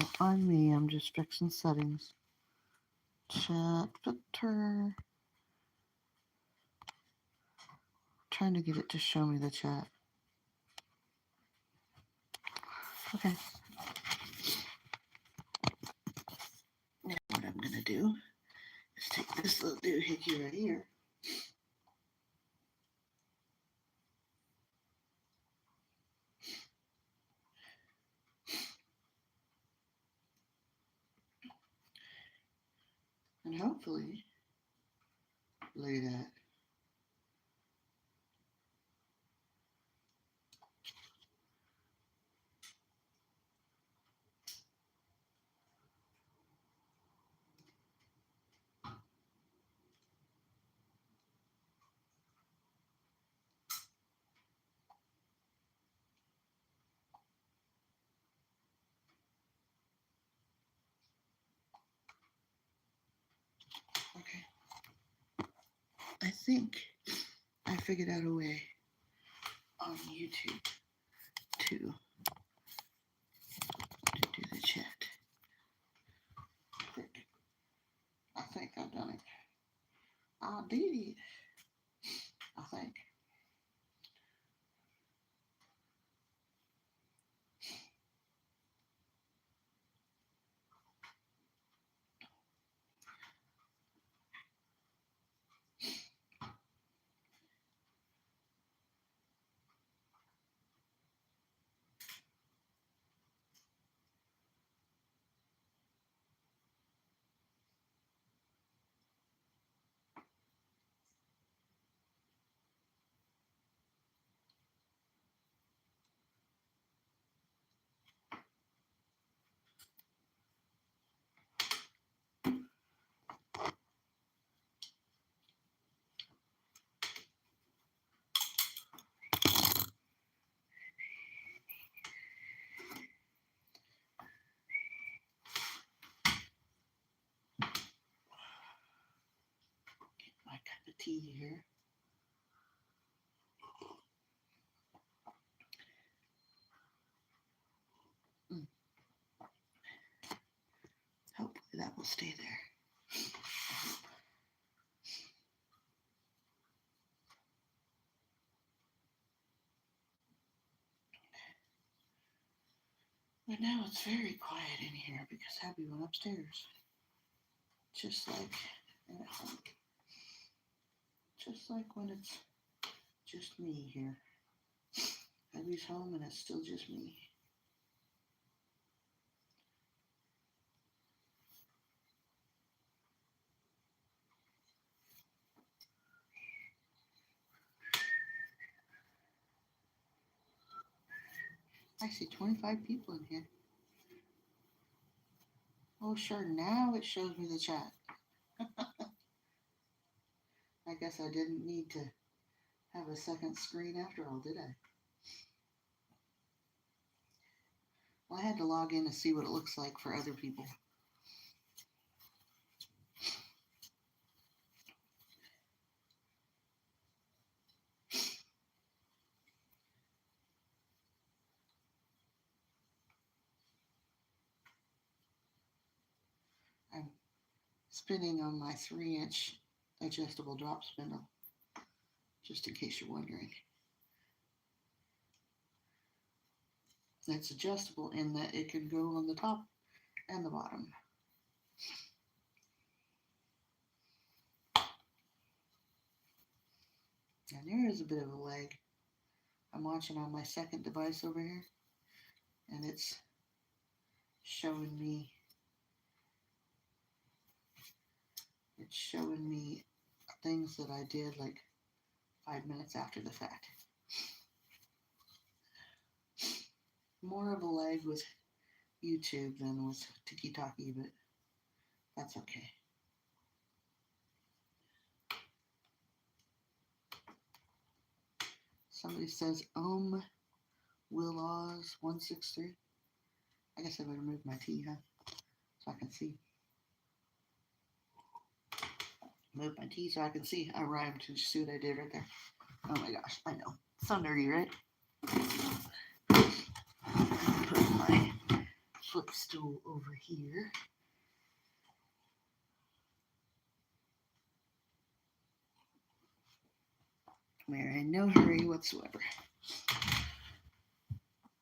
Don't mind me, I'm just fixing settings. Chat filter. Trying to get it to show me the chat. Okay. Now what I'm gonna do is take this little doohickey right here. And hopefully, look at that. Okay. I think I figured out a way on YouTube to do the chat. I think I've done it. I did it. I think. My cup of tea here. Mm. Hopefully that will stay there. But now it's very quiet in here because Abby went upstairs. Just like at home. Just like when it's just me here. Abby's home and it's still just me. I see 25 people in here. Oh, sure, now it shows me the chat. I guess I didn't need to have a second screen after all, did I? Well, I had to log in to see what it looks like for other people. I'm spinning on my 3-inch adjustable drop spindle, just in case you're wondering. It's adjustable in that it can go on the top and the bottom. And there is a bit of a lag. I'm watching on my second device over here, and it's showing me things that I did like 5 minutes after the fact. More of a lag with YouTube than with Tiki-Taki, but that's okay. Somebody says Will Oz 163. I guess I better move my tea, huh? So I can see. Move my tea so I can see. I rhymed. Did you see what I did right there? Oh my gosh, I know. So nerdy, right? Put my footstool over here. We're in no hurry whatsoever.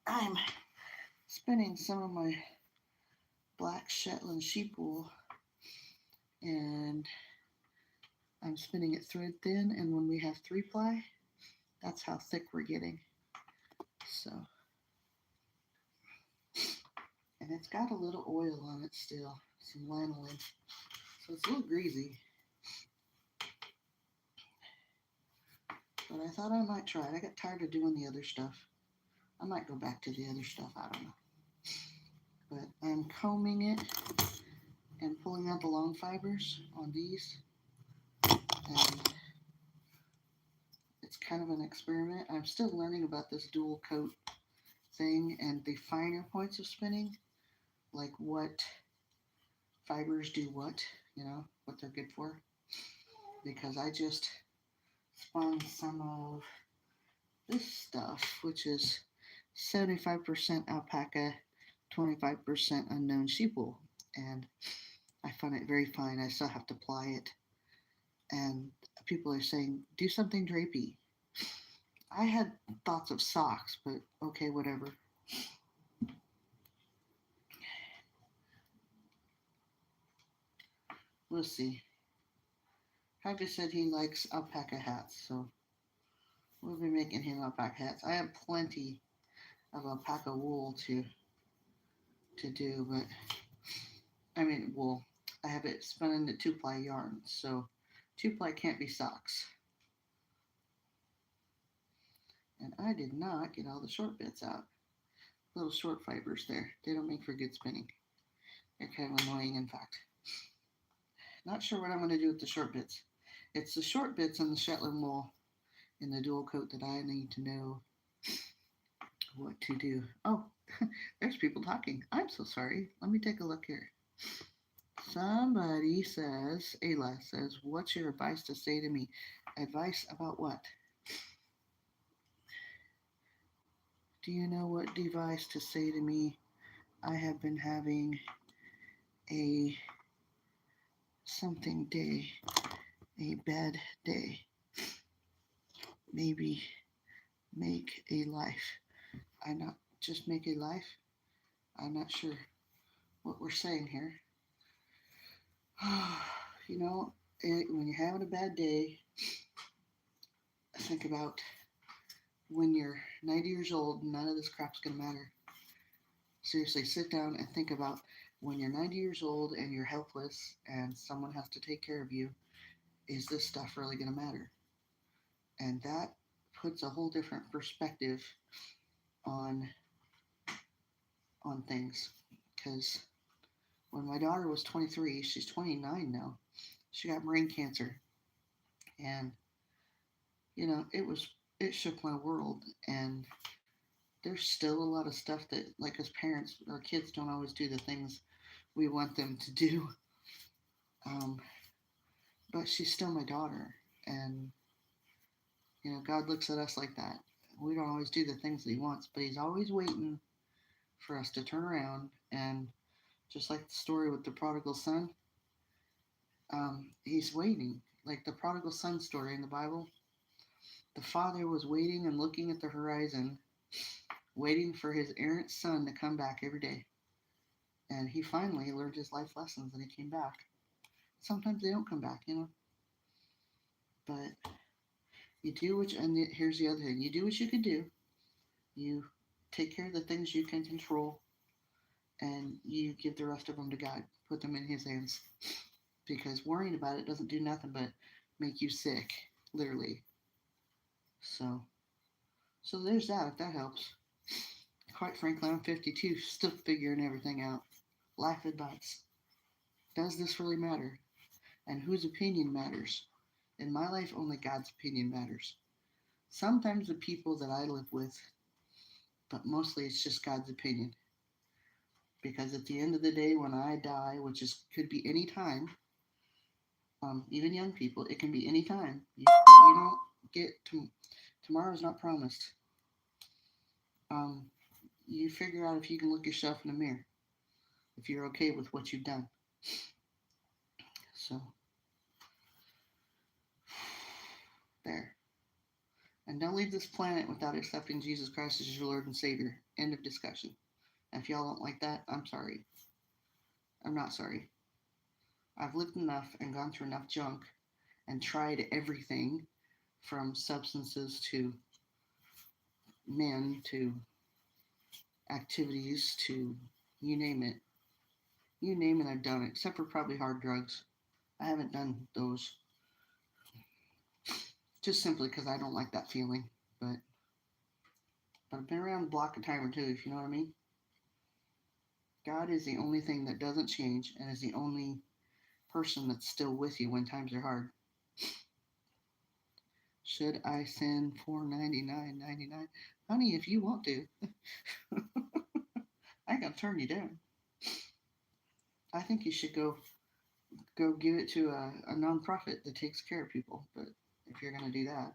I'm spinning some of my black Shetland sheep wool, and I'm spinning it thread thin, and when we have 3-ply, that's how thick we're getting. So, and it's got a little oil on it still, some lanolin, so it's a little greasy. But I thought I might try it. I got tired of doing the other stuff. I might go back to the other stuff, I don't know. But I'm combing it and pulling out the long fibers on these. And it's kind of an experiment. I'm still learning about this dual coat thing and the finer points of spinning, like what fibers do what, what they're good for. Because I just spun some of this stuff, which is 75% alpaca, 25% unknown sheep wool. And I find it very fine. I still have to ply it. And people are saying, do something drapey. I had thoughts of socks, but okay, whatever. Let's see. Happy said he likes alpaca hats, so we'll be making him alpaca hats. I have plenty of alpaca wool to do, but wool. I have it spun into 2-ply yarn, so 2-ply can't be socks. And I did not get all the short bits out. Little short fibers there. They don't make for good spinning. They're kind of annoying, in fact. Not sure what I'm going to do with the short bits. It's the short bits on the Shetland wool in the dual coat that I need to know what to do. Oh, there's people talking. I'm so sorry. Let me take a look here. Somebody says, Ayla says, what's your advice to say to me? Advice about what? Do you know what device to say to me? I have been having a something day, a bad day. Maybe make a life. I not just make a life. I'm not sure what we're saying here. When you're having a bad day, think about when you're 90 years old, none of this crap's going to matter. Seriously, sit down and think about when you're 90 years old and you're helpless and someone has to take care of you, is this stuff really going to matter? And that puts a whole different perspective on things. Because when my daughter was 23, she's 29 now, she got brain cancer. And, it shook my world. And there's still a lot of stuff that, like, as parents, our kids don't always do the things we want them to do. But she's still my daughter. And, God looks at us like that. We don't always do the things that he wants, but he's always waiting for us to turn around. And just like the story with the prodigal son, he's waiting. Like the prodigal son story in the Bible, the father was waiting and looking at the horizon, waiting for his errant son to come back every day. And he finally learned his life lessons and he came back. Sometimes they don't come back, But you do here's the other thing. You do what you can do. You take care of the things you can control, and you give the rest of them to God. Put them in his hands. Because worrying about it doesn't do nothing but make you sick, literally. So there's that, if that helps. Quite frankly, I'm 52, still figuring everything out. Life advice. Does this really matter? And whose opinion matters? In my life, only God's opinion matters. Sometimes the people that I live with, but mostly it's just God's opinion. Because at the end of the day, when I die, which could be any time, even young people, it can be any time. You don't get tomorrow's not promised. You figure out if you can look yourself in the mirror. if you're okay with what you've done. So, there. And don't leave this planet without accepting Jesus Christ as your Lord and Savior. End of discussion. And if y'all don't like that, I'm sorry. I'm not sorry. I've lived enough and gone through enough junk and tried everything from substances to men to activities to you name it. You name it, I've done it, except for probably hard drugs. I haven't done those just simply because I don't like that feeling. But I've been around the block a time or two, if you know what I mean. God is the only thing that doesn't change and is the only person that's still with you when times are hard. Should I send $4.99.99? Honey, if you want to, I ain't gonna turn you down. I think you should go give it to a nonprofit that takes care of people. But if you're gonna do that,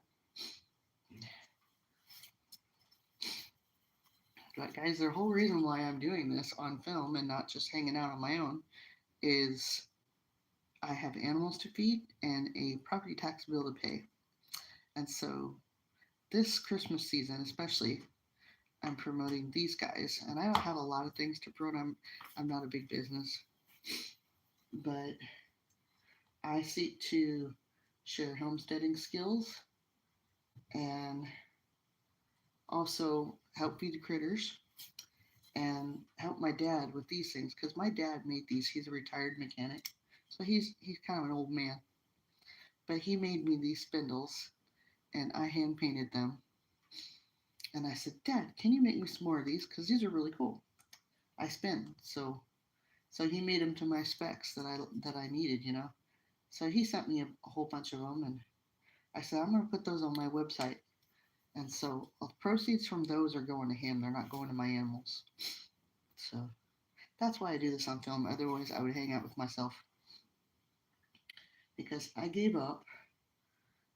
but guys, the whole reason why I'm doing this on film and not just hanging out on my own is I have animals to feed and a property tax bill to pay. And so this Christmas season, especially, I'm promoting these guys. And I don't have a lot of things to promote. I'm not a big business, but I seek to share homesteading skills and also help feed the critters and help my dad with these things because my dad made these. He's a retired mechanic, so he's kind of an old man, but he made me these spindles and I hand painted them. And I said, Dad, can you make me some more of these? Because these are really cool. I spin, so he made them to my specs that I needed, you know. So he sent me a whole bunch of them, and I said I'm gonna put those on my website. And so the proceeds from those are going to him. They're not going to my animals. So that's why I do this on film. Otherwise, I would hang out with myself because I gave up,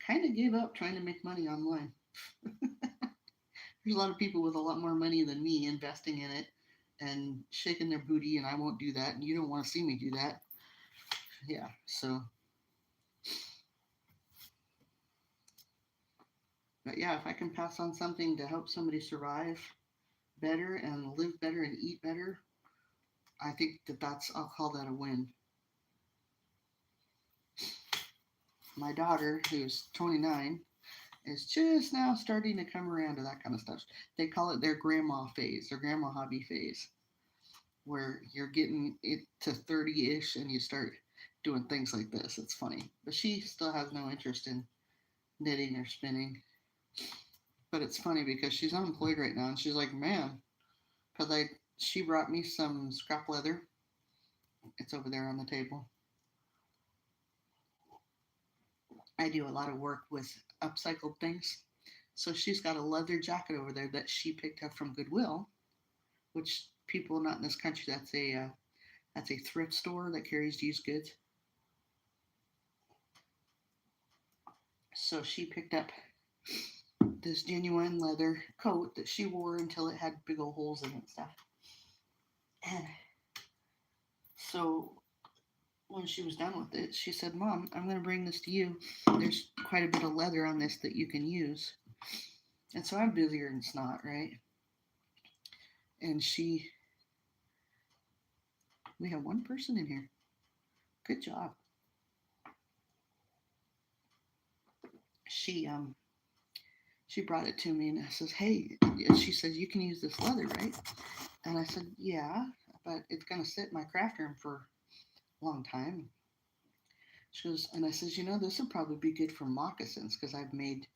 kind of gave up trying to make money online. There's a lot of people with a lot more money than me investing in it and shaking their booty, and I won't do that. And you don't want to see me do that. Yeah, so. But yeah, if I can pass on something to help somebody survive better and live better and eat better, I think I'll call that a win. My daughter, who's 29, is just now starting to come around to that kind of stuff. They call it their grandma phase, their grandma hobby phase, where you're getting it to 30-ish and you start doing things like this. It's funny. But she still has no interest in knitting or spinning. But it's funny because she's unemployed right now and she's like, man, because she brought me some scrap leather. It's over there on the table. I do a lot of work with upcycled things. So she's got a leather jacket over there that she picked up from Goodwill, which people not in this country, that's a thrift store that carries used goods. So she picked up this genuine leather coat that she wore until it had big old holes in it and stuff. And so when she was done with it, she said, Mom, I'm going to bring this to you. There's quite a bit of leather on this that you can use. And so I'm busier than snot, right? And we have one person in here. Good job. She brought it to me and I says, hey, and she says, you can use this leather, right? And I said, yeah, but it's going to sit in my craft room for a long time. She goes, and I says, this would probably be good for moccasins because I've made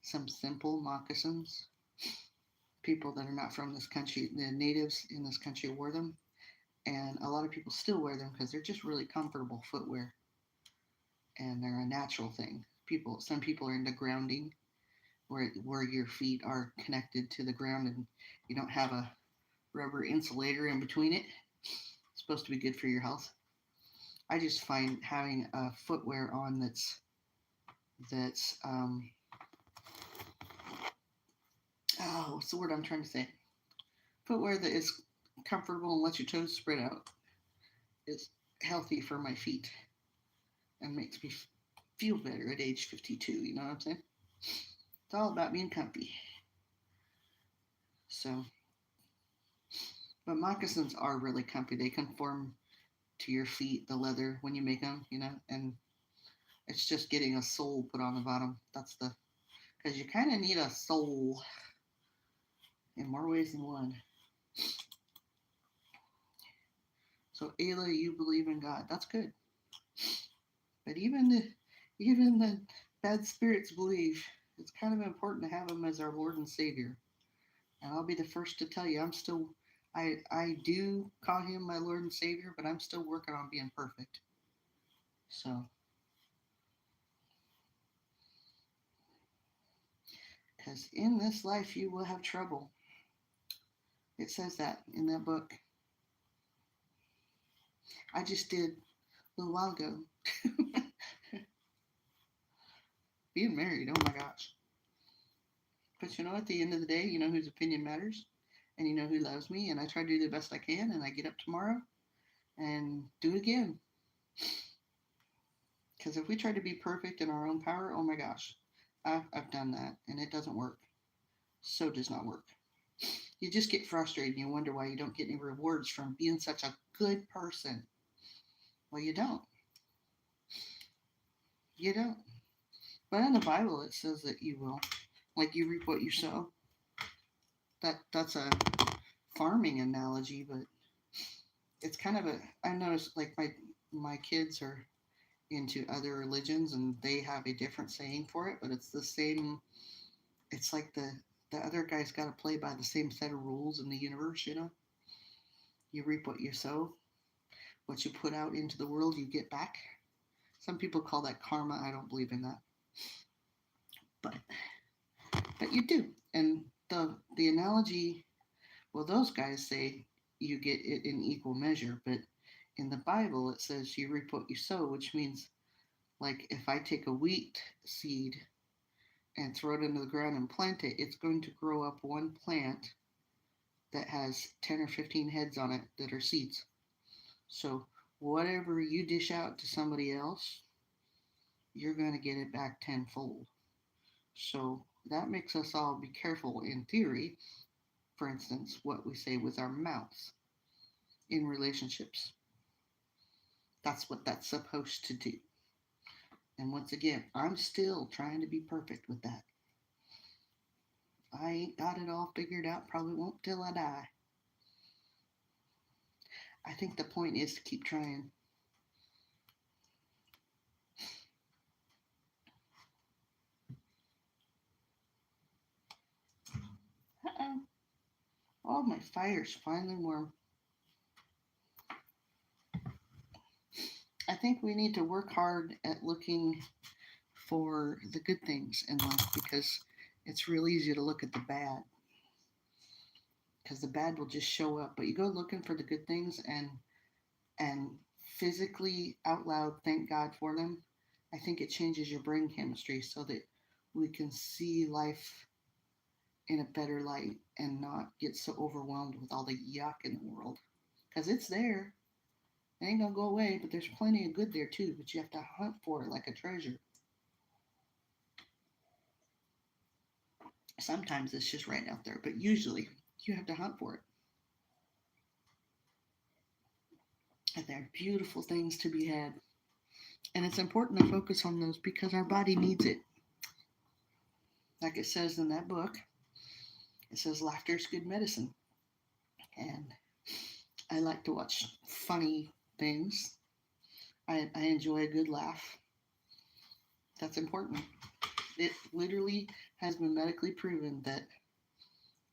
some simple moccasins. People that are not from this country, the natives in this country wore them. And a lot of people still wear them because they're just really comfortable footwear. And they're a natural thing. Some people are into grounding where your feet are connected to the ground and you don't have a rubber insulator in between it. It's supposed to be good for your health. I just find having a footwear on that's what's the word I'm trying to say? Footwear that is comfortable and lets your toes spread out. is healthy for my feet and makes me feel better at age 52. You know what I'm saying? It's all about being comfy. So, but moccasins are really comfy. They conform to your feet, the leather when you make them, and it's just getting a sole put on the bottom. That's the because you kind of need a sole in more ways than one. So, Ayla, you believe in God. That's good. But even the bad spirits believe. It's kind of important to have him as our Lord and Savior. And I'll be the first to tell you, I do call him my Lord and Savior, but I'm still working on being perfect. So, because in this life you will have trouble. It says that in that book. I just did a little while ago. Being married, oh my gosh. But at the end of the day, you know whose opinion matters, and you know who loves me, and I try to do the best I can, and I get up tomorrow and do it again. Because if we try to be perfect in our own power, oh my gosh, I've done that, and it doesn't work. So it does not work. You just get frustrated and you wonder why you don't get any rewards from being such a good person. Well, you don't. You don't. But in the Bible, it says that you will. Like you reap what you sow. That's a farming analogy, but it's kind of a. I noticed like my kids are into other religions and they have a different saying for it, but it's the same. It's like the other guy's got to play by the same set of rules in the universe. You reap what you sow. What you put out into the world, you get back. Some people call that karma. I don't believe in that, but you do. And the analogy, well, those guys say you get it in equal measure, but in the Bible it says you reap what you sow, which means like if I take a wheat seed and throw it into the ground and plant it, it's going to grow up one plant that has 10 or 15 heads on it that are seeds. So whatever you dish out to somebody else, you're going to get it back tenfold. So that makes us all be careful in theory, for instance, what we say with our mouths in relationships. That's what that's supposed to do. And once again, I'm still trying to be perfect with that. I ain't got it all figured out, probably won't till I die. I think the point is to keep trying. Uh-oh. Oh, my fire's finally warm. I think we need to work hard at looking for the good things in life because it's real easy to look at the bad because the bad will just show up. But you go looking for the good things and physically out loud thank God for them. I think it changes your brain chemistry so that we can see life in a better light and not get so overwhelmed with all the yuck in the world. Because it's there. It ain't gonna go away, but there's plenty of good there too, but you have to hunt for it like a treasure. Sometimes it's just right out there, but usually you have to hunt for it. And there are beautiful things to be had. And it's important to focus on those because our body needs it. Like it says in that book, it says laughter is good medicine. And I like to watch funny things. I enjoy a good laugh. That's important. It literally has been medically proven that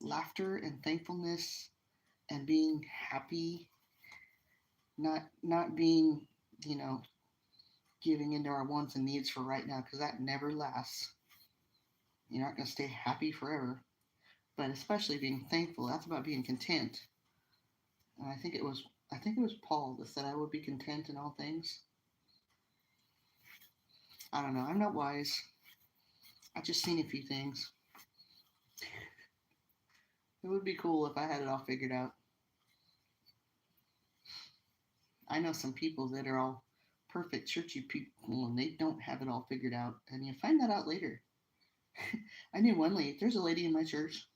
laughter and thankfulness and being happy, not being, you know, giving into our wants and needs for right now, because that never lasts. You're not going to stay happy forever. But especially being thankful, that's about being content. And I think it was Paul that said I would be content in all things. I don't know. I'm not wise. I've just seen a few things. It would be cool if I had it all figured out. I know some people that are all perfect churchy people and they don't have it all figured out. And you find that out later. I knew one lady, there's a lady in my church,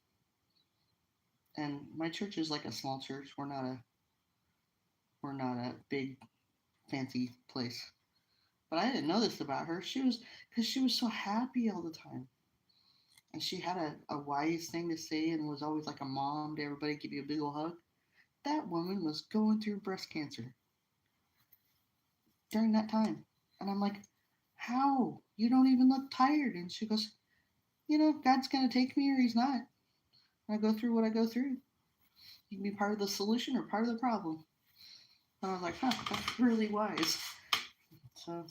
and my church is like a small church. We're not a big fancy place. But I didn't know this about her. Because she was so happy all the time. And she had a wise thing to say and was always like a mom to everybody, give you a big old hug. That woman was going through breast cancer during that time. And I'm like, how? You don't even look tired. And she goes, God's going to take me or he's not. I go through what I go through. You can be part of the solution or part of the problem. And I was like, huh, that's really wise. So,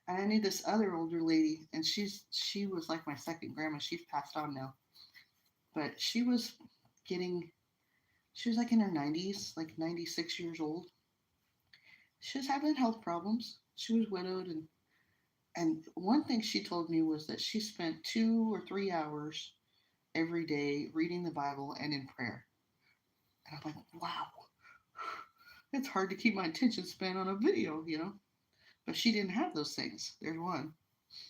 and I knew this other older lady, and she was like my second grandma. She's passed on now, but getting, she was like in her 90s, like 96 years old. She was having health problems. She was widowed, and one thing she told me was that she spent 2 or 3 hours every day reading the Bible and in prayer. And I'm like, wow, it's hard to keep my attention span on a video. But she didn't have those things. There's one.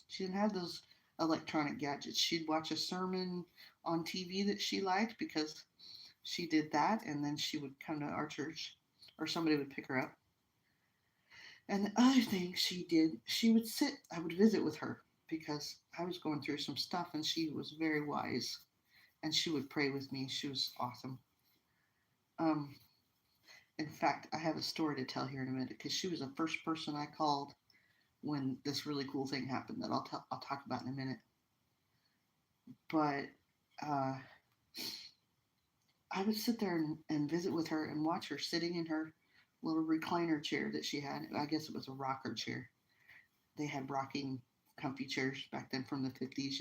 She didn't have those electronic gadgets. She'd watch a sermon on TV that she liked because she did that, and then she would come to our church, or somebody would pick her up. And the other thing she did, I would visit with her because I was going through some stuff, and she was very wise, and she would pray with me. She was awesome. Um, in fact, I have a story to tell here in a minute because she was the first person I called when this really cool thing happened that I'll talk about in a minute. But uh, I would sit there and visit with her and watch her sitting in her little recliner chair that she had. I guess it was a rocker chair. They had rocking, comfy chairs back then from the 50s.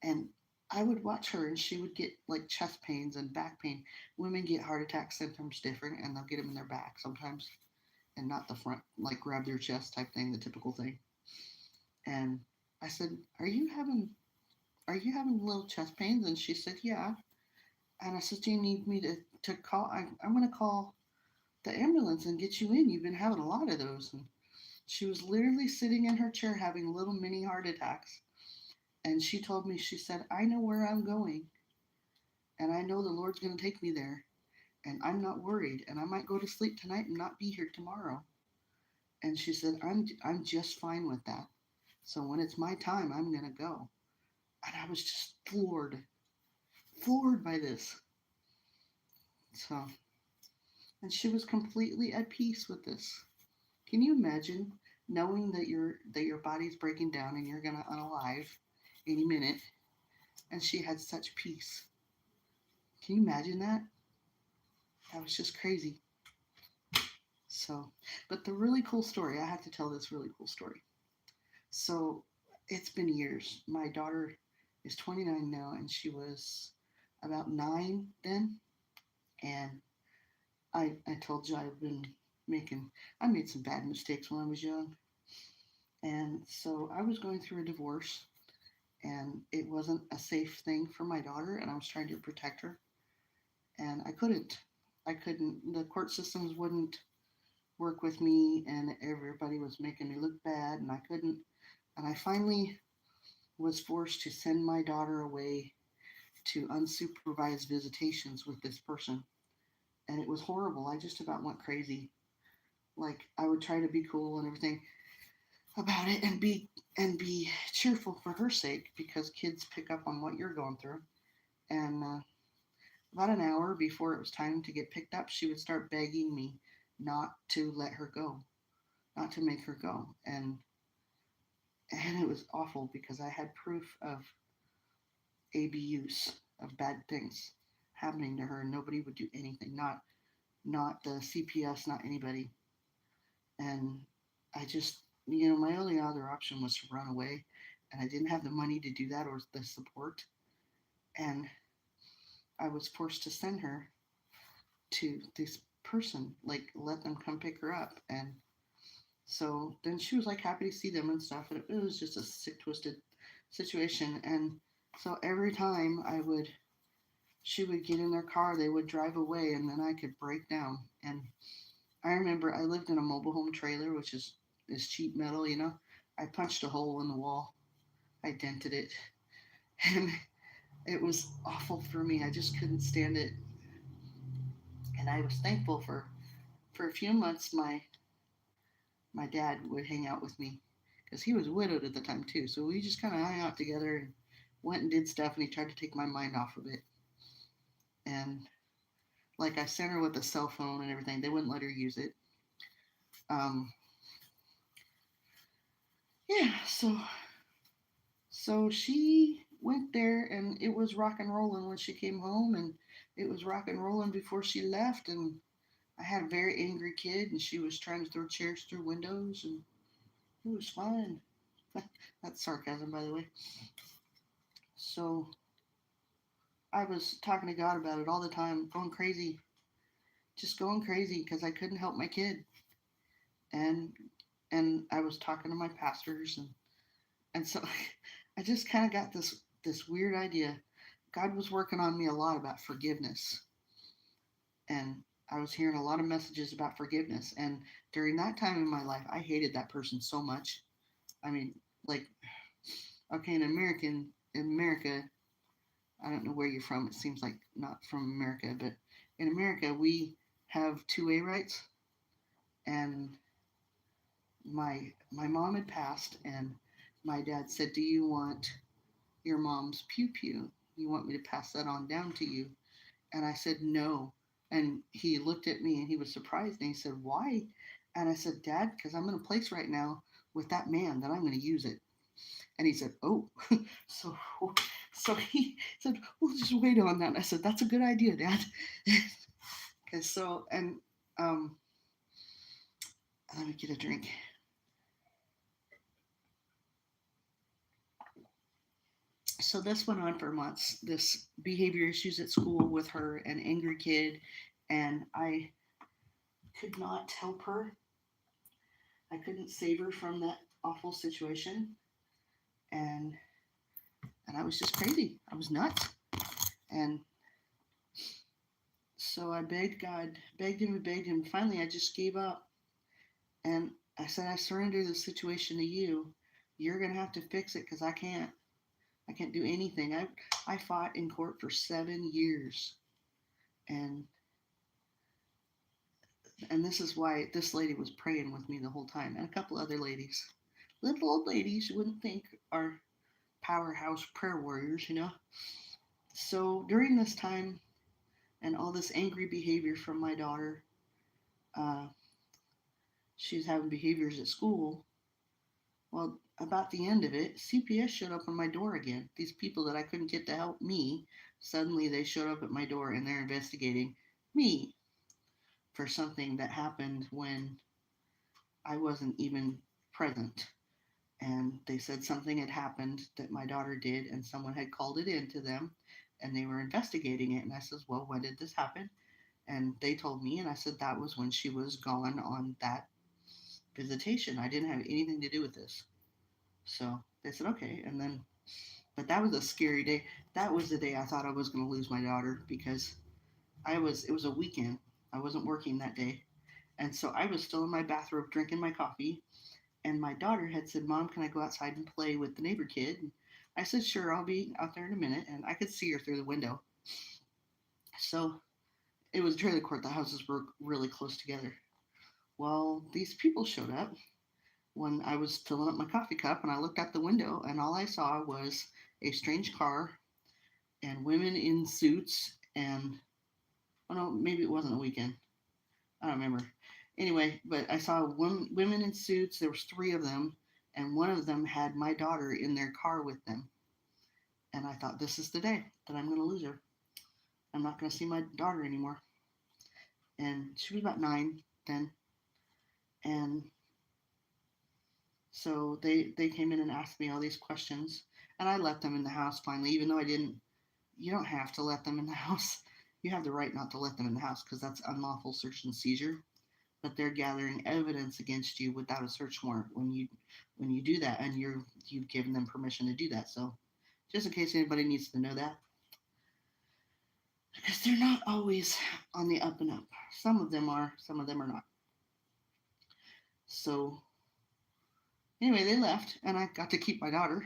And I would watch her, and she would get like chest pains and back pain. Women get heart attack symptoms different, and they'll get them in their back sometimes, and not the front, like grab their chest type thing, the typical thing. And I said, "Are you having little chest pains?" And she said, "Yeah." And I said, "Do you need me to call? I'm going to call the ambulance and get you in. You've been having a lot of those." And she was literally sitting in her chair having little mini heart attacks. And she told me, she said, "I know where I'm going, and I know the Lord's going to take me there, and I'm not worried, and I might go to sleep tonight and not be here tomorrow." And she said, I'm just fine with that. So when it's my time, I'm going to go. And I was just floored by this. So, and she was completely at peace with this. Can you imagine knowing that your body's breaking down and you're gonna unalive any minute? And she had such peace. Can you imagine that? That was just crazy. So, but the really cool story, I have to tell this really cool story. So, it's been years. My daughter is 29 now, and she was about 9 then. And I told you I made some bad mistakes when I was young. And so I was going through a divorce, and it wasn't a safe thing for my daughter, and I was trying to protect her, and I couldn't. The court systems wouldn't work with me, and everybody was making me look bad, and I couldn't. And I finally was forced to send my daughter away to unsupervised visitations with this person, and it was horrible. I just about went crazy. Like, I would try to be cool and everything about it, and be cheerful for her sake, because kids pick up on what you're going through. And about an hour before it was time to get picked up, she would start begging me not to let her go, not to make her go. And it was awful because I had proof of abuse, of bad things happening to her, and nobody would do anything. Not the CPS, not anybody. And I just, my only other option was to run away, and I didn't have the money to do that or the support. And I was forced to send her to this person, like let them come pick her up. And so then she was like happy to see them and stuff. And it was just a sick, twisted situation. And so every time she would get in their car, they would drive away, and then I could break down. And I remember I lived in a mobile home trailer, which is cheap metal, you know. I punched a hole in the wall. I dented it, and it was awful for me. I just couldn't stand it, and I was thankful for a few months. My dad would hang out with me because he was widowed at the time too. So we just kind of hung out together and went and did stuff, and he tried to take my mind off of it. And like I sent her with a cell phone and everything, they wouldn't let her use it. Um, yeah, so she went there, and it was rock and rolling when she came home, and it was rock and rolling before she left. And I had a very angry kid, and she was trying to throw chairs through windows, and it was fun. That's sarcasm, by the way. So I was talking to God about it all the time, going crazy, just going crazy because I couldn't help my kid, and I was talking to my pastors, and so I just kind of got this weird idea. God was working on me a lot about forgiveness, and I was hearing a lot of messages about forgiveness. And during that time in my life, I hated that person so much. I mean, like, okay, in America, I don't know where you're from. It seems like not from America, but in America, we have 2A rights. And my mom had passed, and my dad said, "Do you want your mom's pew pew? You want me to pass that on down to you?" And I said, "No." And he looked at me and he was surprised, and he said, "Why?" And I said, "Dad, because I'm in a place right now with that man that I'm going to use it." And he said, "Oh." so so he said, "We'll just wait on that." And I said, "That's a good idea, Dad." Okay, so, and um, let me get a drink. So this went on for months. This behavior issues at school with her, an angry kid, and I could not help her. I couldn't save her from that awful situation, and I was just crazy. I was nuts, and so I begged God, begged him and begged him. Finally, I just gave up, and I said, "I surrender the situation to you. You're gonna have to fix it because I can't. I can't do anything." I fought in court for 7 years, and this is why this lady was praying with me the whole time, and a couple other ladies, little old ladies you wouldn't think are powerhouse prayer warriors, you know. So during this time and all this angry behavior from my daughter, uh, she's having behaviors at school. Well, about the end of it, CPS showed up on my door again. These people that I couldn't get to help me, suddenly they showed up at my door and they're investigating me for something that happened when I wasn't even present. And they said something had happened that my daughter did, and someone had called it in to them, and they were investigating it. And I says, "Well, when did this happen?" And they told me, and I said that was when she was gone on that visitation. I didn't have anything to do with this. So they said, "Okay." And then, but that was a scary day. That was the day I thought I was going to lose my daughter because it was a weekend. I wasn't working that day. And so I was still in my bathrobe drinking my coffee, and my daughter had said, "Mom, can I go outside and play with the neighbor kid?" And I said, "Sure, I'll be out there in a minute." And I could see her through the window. So it was trailer court. The houses were really close together. Well, these people showed up when I was filling up my coffee cup, and I looked out the window, and all I saw was a strange car and women in suits. And, oh no, maybe it wasn't a weekend. I don't remember. Anyway, but I saw women in suits. There was three of them, and one of them had my daughter in their car with them. And I thought, this is the day that I'm going to lose her. I'm not going to see my daughter anymore. And she was about 9 then. And so they came in and asked me all these questions. And I let them in the house finally, even though I didn't. You don't have to let them in the house. You have the right not to let them in the house because that's unlawful search and seizure. But they're gathering evidence against you without a search warrant when you do that, and you've given them permission to do that. So just in case anybody needs to know that, because they're not always on the up and up. Some of them are, some of them are not. So anyway, they left, and I got to keep my daughter.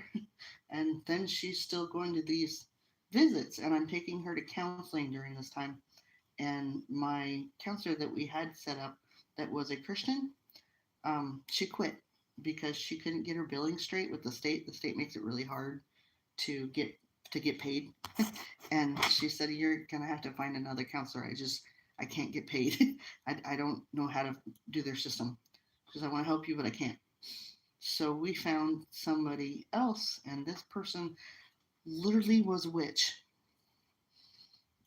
And then she's still going to these visits, and I'm taking her to counseling during this time. And my counselor that we had set up that was a Christian, she quit because she couldn't get her billing straight with the state. The state makes it really hard to get paid. And she said, "You're gonna have to find another counselor. I can't get paid. I don't know how to do their system because I want to help you, but I can't." So we found somebody else, and this person literally was a witch,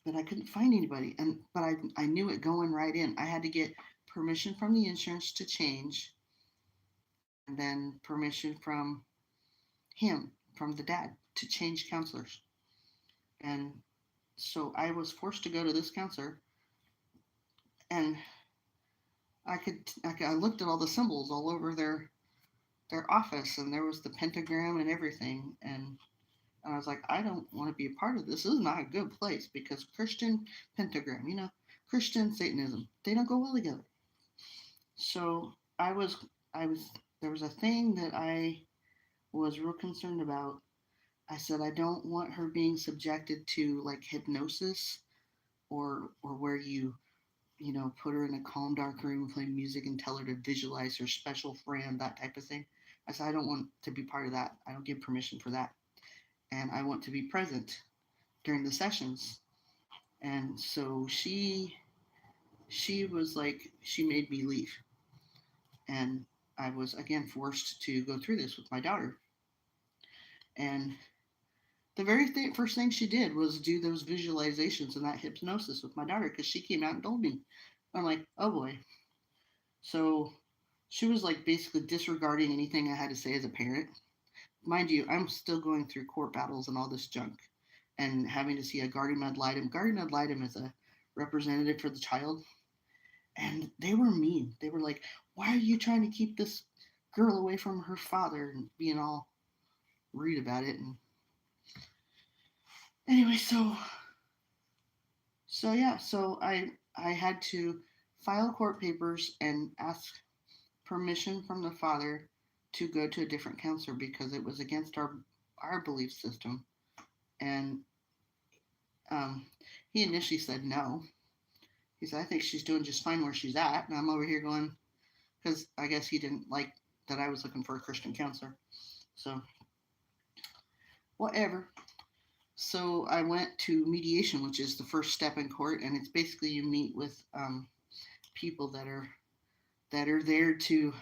but I couldn't find anybody. And but I knew it going right in. I had to get permission from the insurance to change, and then permission from him, from the dad, to change counselors. And so I was forced to go to this counselor, and I looked at all the symbols all over their office, and there was the pentagram and everything, and I was like, I don't want to be a part of this. This is not a good place because Christian pentagram, Christian Satanism, they don't go well together. So I was, there was a thing that I was real concerned about. I said, I don't want her being subjected to like hypnosis or where you put her in a calm, dark room, play music, and tell her to visualize her special friend, that type of thing. I said, I don't want to be part of that. I don't give permission for that. And I want to be present during the sessions. And so she was like, she made me leave. And I was again forced to go through this with my daughter. And the very first thing she did was do those visualizations and that hypnosis with my daughter because she came out and told me. I'm like, oh boy. So she was like basically disregarding anything I had to say as a parent. Mind you, I'm still going through court battles and all this junk and having to see a guardian ad litem. Guardian ad litem is a representative for the child. And they were mean. They were like, why are you trying to keep this girl away from her father? And being all rude about it. And anyway, so I had to file court papers and ask permission from the father to go to a different counselor because it was against our belief system. And um, he initially said no. He said, I think she's doing just fine where she's at. And I'm over here going, because I guess he didn't like that I was looking for a Christian counselor. So, whatever. So, I went to mediation, which is the first step in court. And it's basically you meet with people that are there to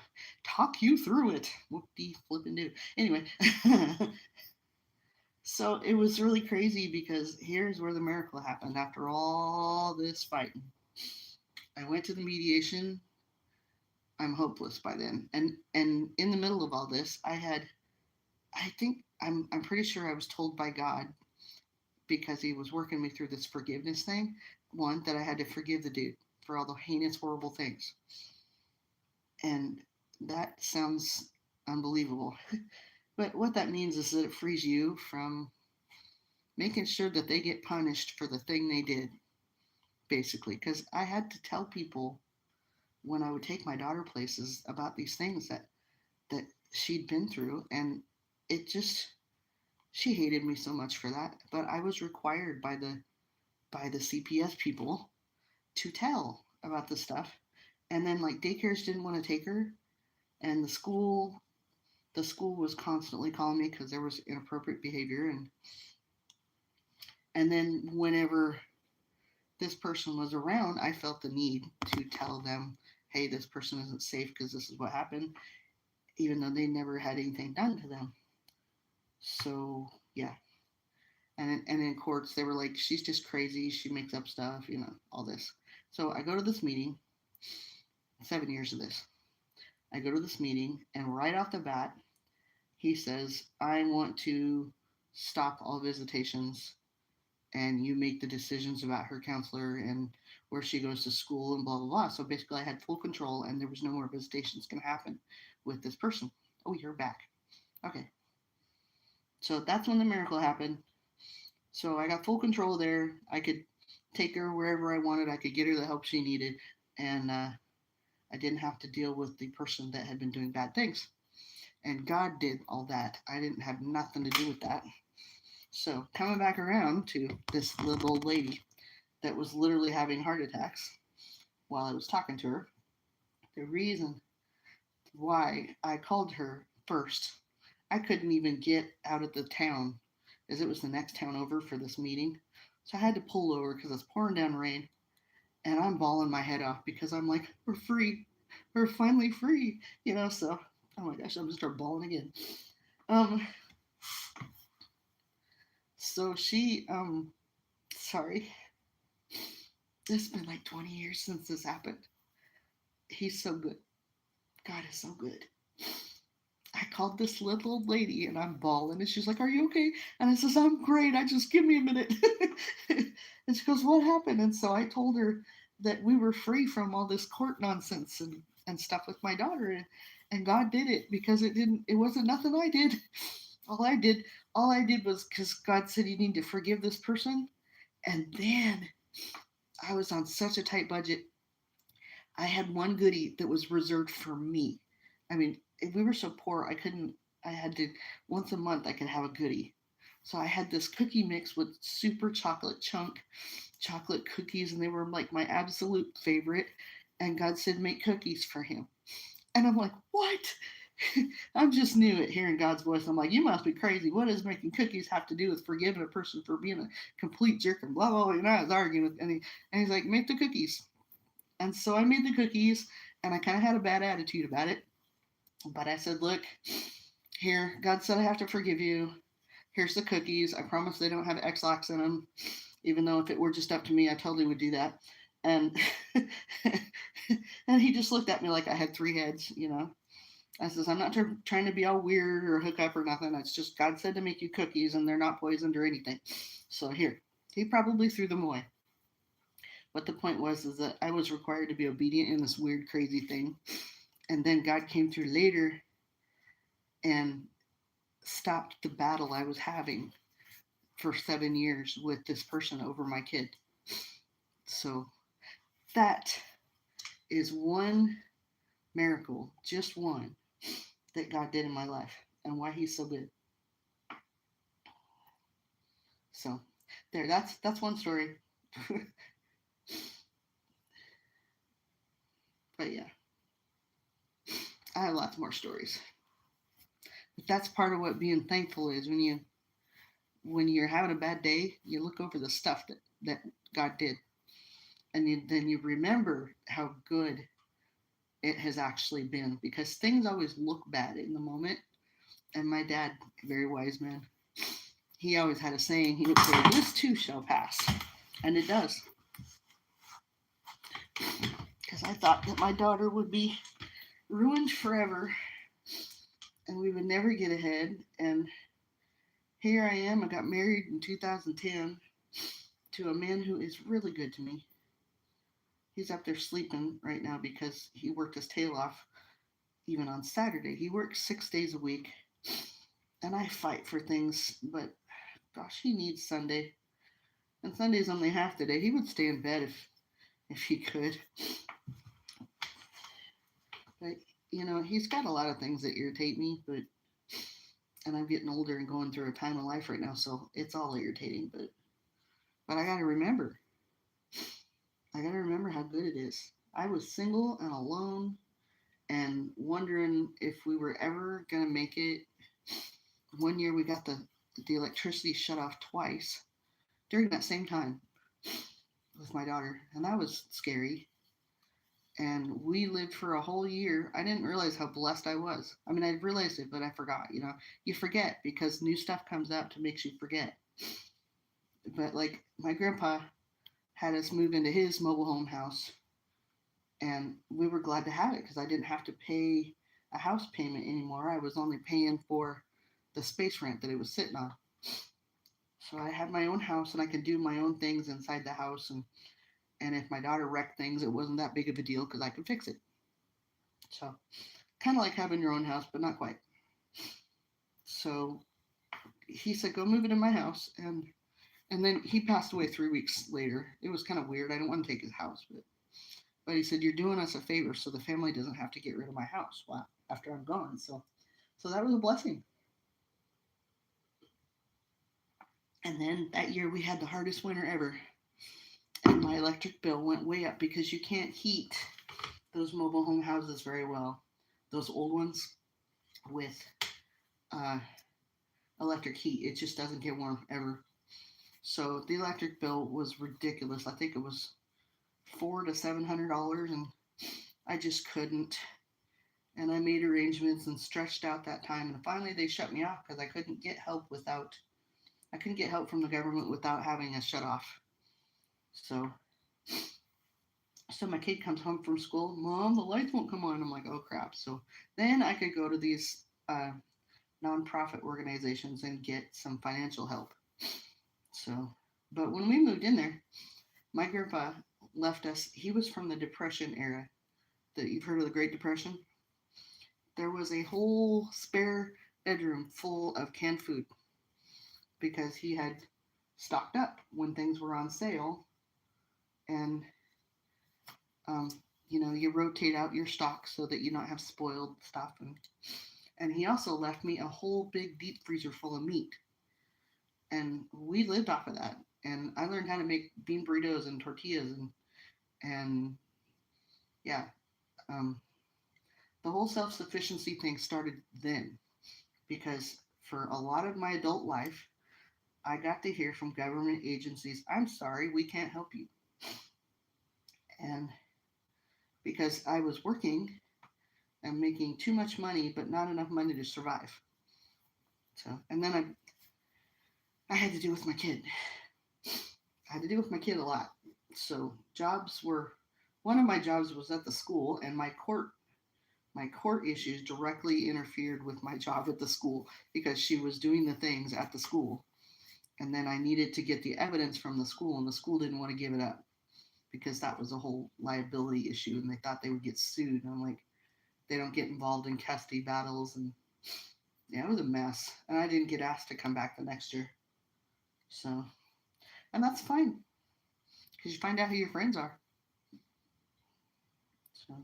talk you through it. What do you flipping do? Anyway, so it was really crazy because here's where the miracle happened after all this fighting. I went to the mediation. I'm hopeless by then. And in the middle of all this, I think I'm pretty sure I was told by God because he was working me through this forgiveness thing, one that I had to forgive the dude for all the heinous horrible things. And that sounds unbelievable. But what that means is that it frees you from making sure that they get punished for the thing they did, basically. Because I had to tell people when I would take my daughter places about these things that she'd been through, and it just she hated me so much for that. But I was required by the CPS people to tell about the stuff, and then like daycares didn't want to take her, and the school was constantly calling me because there was inappropriate behavior, and then whenever this person was around, I felt the need to tell them, hey, this person isn't safe because this is what happened, even though they never had anything done to them. So yeah, and in courts they were like, she's just crazy, she makes up stuff, all this. So I go to this meeting, 7 years of this. I go to this meeting, and right off the bat, he says, I want to stop all visitations and you make the decisions about her counselor and where she goes to school and blah blah blah. So basically I had full control and there was no more visitations going to happen with this person. Oh, you're back. Okay. So that's when the miracle happened. So I got full control there. I could take her wherever I wanted. I could get her the help she needed. And I didn't have to deal with the person that had been doing bad things. And God did all that. I didn't have nothing to do with that. So, coming back around to this little old lady that was literally having heart attacks while I was talking to her, the reason why I called her first, I couldn't even get out of the town as it was the next town over for this meeting. So I had to pull over because it's pouring down rain and I'm bawling my head off because I'm like, we're free. We're finally free. So, oh my gosh, I'm going to start bawling again. Um, so sorry, it's been like 20 years since this happened. He's so good. God is so good. I called this little old lady and I'm bawling and she's like, "Are you okay?" And I says, "I'm great. I just give me a minute." And she goes, "What happened?" And so I told her that we were free from all this court nonsense and stuff with my daughter, and God did it because it wasn't nothing I did. All I did all I did was because God said you need to forgive this person. And then I was on such a tight budget. I had one goodie that was reserved for me. I mean, if we were so poor, I couldn't. I had to once a month I could have a goodie. So I had this cookie mix with super chocolate chunk chocolate cookies, and they were like my absolute favorite. And God said make cookies for him, and I'm like, what? I'm just new at hearing God's voice. I'm like, you must be crazy. What does making cookies have to do with forgiving a person for being a complete jerk and blah blah blah? I was arguing with, and he's like, make the cookies. And so I made the cookies, and I kind of had a bad attitude about it. But I said, look, here, God said I have to forgive you. Here's the cookies. I promise they don't have X-Lax in them, even though if it were just up to me, I totally would do that. And and he just looked at me like I had three heads. I says, I'm not trying to be all weird or hook up or nothing. It's just God said to make you cookies, and they're not poisoned or anything. So here, he probably threw them away. But the point was is that I was required to be obedient in this weird, crazy thing. And then God came through later and stopped the battle I was having for 7 years with this person over my kid. So that is one miracle, just one, that God did in my life and why he's so good. So there, that's one story. But yeah, I have lots more stories. But that's part of what being thankful is. When you're having a bad day, you look over the stuff that God did, and then you remember how good it has actually been, because things always look bad in the moment. And my dad, very wise man, he always had a saying. He would say, "This too shall pass," and it does. Because I thought that my daughter would be ruined forever, and we would never get ahead. And here I am. I got married in 2010 to a man who is really good to me. He's up there sleeping right now because he worked his tail off even on Saturday. He works 6 days a week, and I fight for things, but gosh, he needs Sunday. And Sunday's only half the day. He would stay in bed if he could. But he's got a lot of things that irritate me, and I'm getting older and going through a time of life right now, so it's all irritating, but I gotta remember. I gotta remember how good it is. I was single and alone and wondering if we were ever gonna make it. One year we got the electricity shut off twice during that same time with my daughter, and that was scary. And we lived for a whole year. I didn't realize how blessed I was. I mean, I realized it, but I forgot. You forget because new stuff comes up to makes you forget. But like my grandpa had us move into his mobile home house, and we were glad to have it because I didn't have to pay a house payment anymore. I was only paying for the space rent that it was sitting on. So I had my own house and I could do my own things inside the house, and if my daughter wrecked things, it wasn't that big of a deal because I could fix it. So kind of like having your own house, but not quite. So he said, "Go move it in my house," and then he passed away 3 weeks later. It was kind of weird. I don't want to take his house, but But he said, "You're doing us a favor so the family doesn't have to get rid of my house after I'm gone." So that was a blessing. And then that year we had the hardest winter ever. And my electric bill went way up because you can't heat those mobile home houses very well. Those old ones with uh, electric heat, it just doesn't get warm ever. So the electric bill was ridiculous. I think it was $400 to $700, and I just couldn't. And I made arrangements and stretched out that time. And finally, they shut me off because I couldn't get help from the government without having a shut off. So so my kid comes home from school, Mom, the lights won't come on. I'm like, oh crap. So then I could go to these nonprofit organizations and get some financial help. So, but when we moved in there, my grandpa left us. He was from the Depression era. That you've heard of the Great Depression. There was a whole spare bedroom full of canned food because he had stocked up when things were on sale, and um, you rotate out your stock so that you don't have spoiled stuff. And he also left me a whole big deep freezer full of meat, and we lived off of that. And I learned how to make bean burritos and tortillas, and yeah, um, the whole self sufficiency thing started then because for a lot of my adult life, I got to hear from government agencies, "I'm sorry, we can't help you." And because I was working and making too much money, but not enough money to survive. So, and then I had to deal with my kid. I had to deal with my kid a lot. So one of my jobs was at the school, and my court issues directly interfered with my job at the school because she was doing the things at the school, and then I needed to get the evidence from the school, and the school didn't want to give it up because that was a whole liability issue, and they thought they would get sued. And I'm like, they don't get involved in custody battles, and yeah, it was a mess. And I didn't get asked to come back the next year. So, and that's fine because you find out who your friends are. So,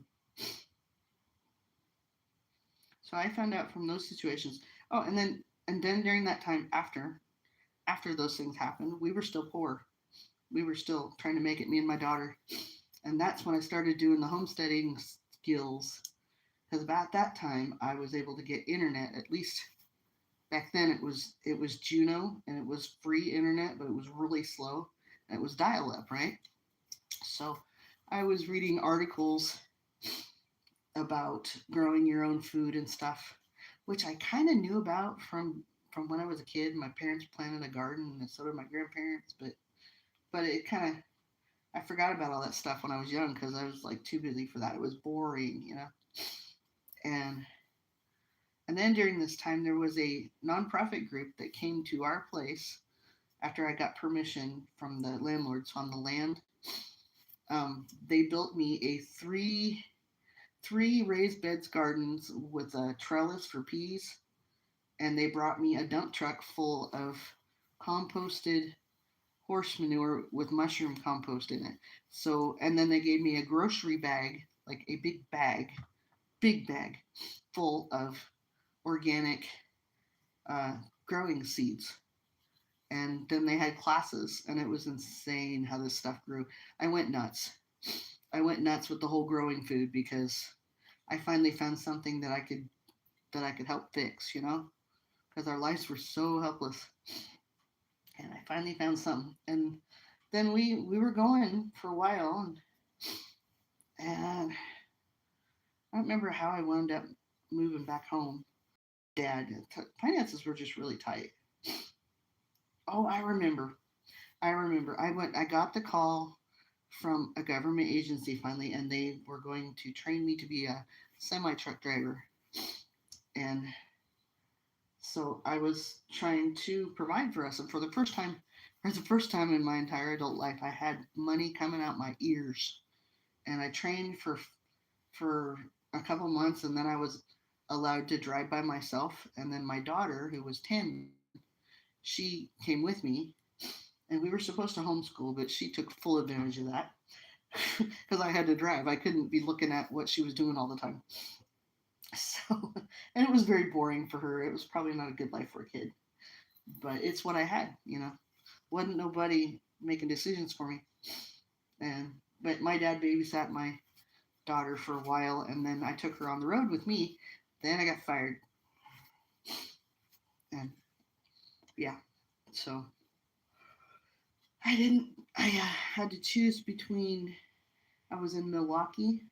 so I found out from those situations. Oh, and then during that time after those things happened, we were still poor. We were still trying to make it, me and my daughter. And that's when I started doing the homesteading skills. Because about that time, I was able to get internet. At least back then, it was Juno, and it was free internet, but it was really slow, and it was dial up, right? So I was reading articles about growing your own food and stuff, which I kind of knew about from when I was a kid. My parents planted a garden, and so did my grandparents, but it kind of I forgot about all that stuff when I was young because I was like too busy for that. It was boring. And and then during this time, there was a nonprofit group that came to our place after I got permission from the landlords on the land. They built me a three raised beds gardens with a trellis for peas, and they brought me a dump truck full of composted horse manure with mushroom compost in it. So, and then they gave me a grocery bag, like a big bag, full of organic growing seeds. And then they had classes, and it was insane how this stuff grew. I went nuts. I went nuts with the whole growing food because I finally found something that I could help fix, because our lives were so helpless. And I finally found something. And then we were going for a while, and I don't remember how I wound up moving back home. Dad, finances were just really tight. Oh, I remember. I got the call from a government agency finally, and they were going to train me to be a semi truck driver. And so I was trying to provide for us. And for the first time in my entire adult life, I had money coming out my ears. And I trained for a couple months, and then I was allowed to drive by myself. And then my daughter, who was 10, she came with me, and we were supposed to homeschool, but she took full advantage of that. because I had to drive. I couldn't be looking at what she was doing all the time. So, and it was very boring for her. It was probably not a good life for a kid, but it's what I had, Wasn't nobody making decisions for me. And but my dad babysat my daughter for a while, and then I took her on the road with me. Then I got fired, and yeah, so I didn't. I had to choose between. I was in Milwaukee,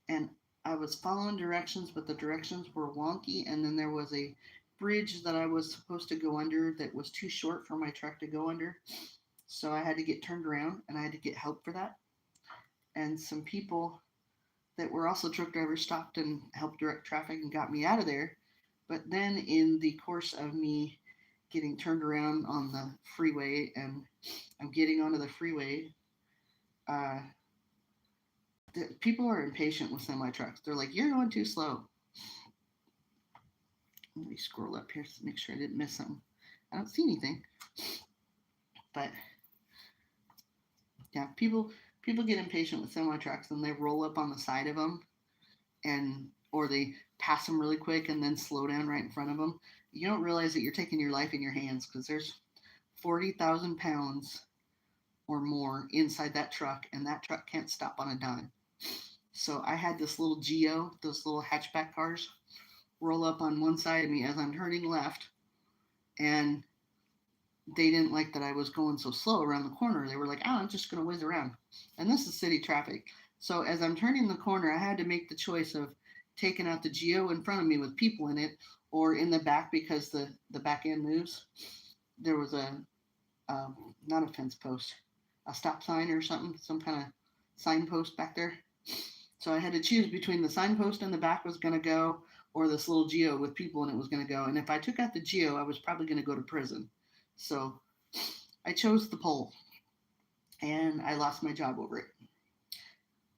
and I was following directions, but the directions were wonky, and then there was a bridge that I was supposed to go under that was too short for my truck to go under. So I had to get turned around, and I had to get help for that. And some people that were also truck drivers stopped and helped direct traffic and got me out of there. But then, in the course of me getting turned around on the freeway and I'm getting onto the freeway, uh, people are impatient with semi trucks. They're like, "You're going too slow." Let me scroll up here to make sure I didn't miss something. I don't see anything, but yeah, people get impatient with semi trucks and they roll up on the side of them, and or they pass them really quick and then slow down right in front of them. You don't realize that you're taking your life in your hands because there's 40,000 pounds or more inside that truck, and that truck can't stop on a dime. So I had this little Geo, those little hatchback cars, roll up on one side of me as I'm turning left, and they didn't like that I was going so slow around the corner. They were like, "Oh, I'm just going to whiz around." And this is city traffic. So as I'm turning the corner, I had to make the choice of taking out the Geo in front of me with people in it or in the back because the back end moves. There was not a fence post, a stop sign or something, some kind of signpost back there. So I had to choose between the signpost in the back was going to go or this little Geo with people in it was going to go. And if I took out the Geo, I was probably going to go to prison. So I chose the pole, and I lost my job over it.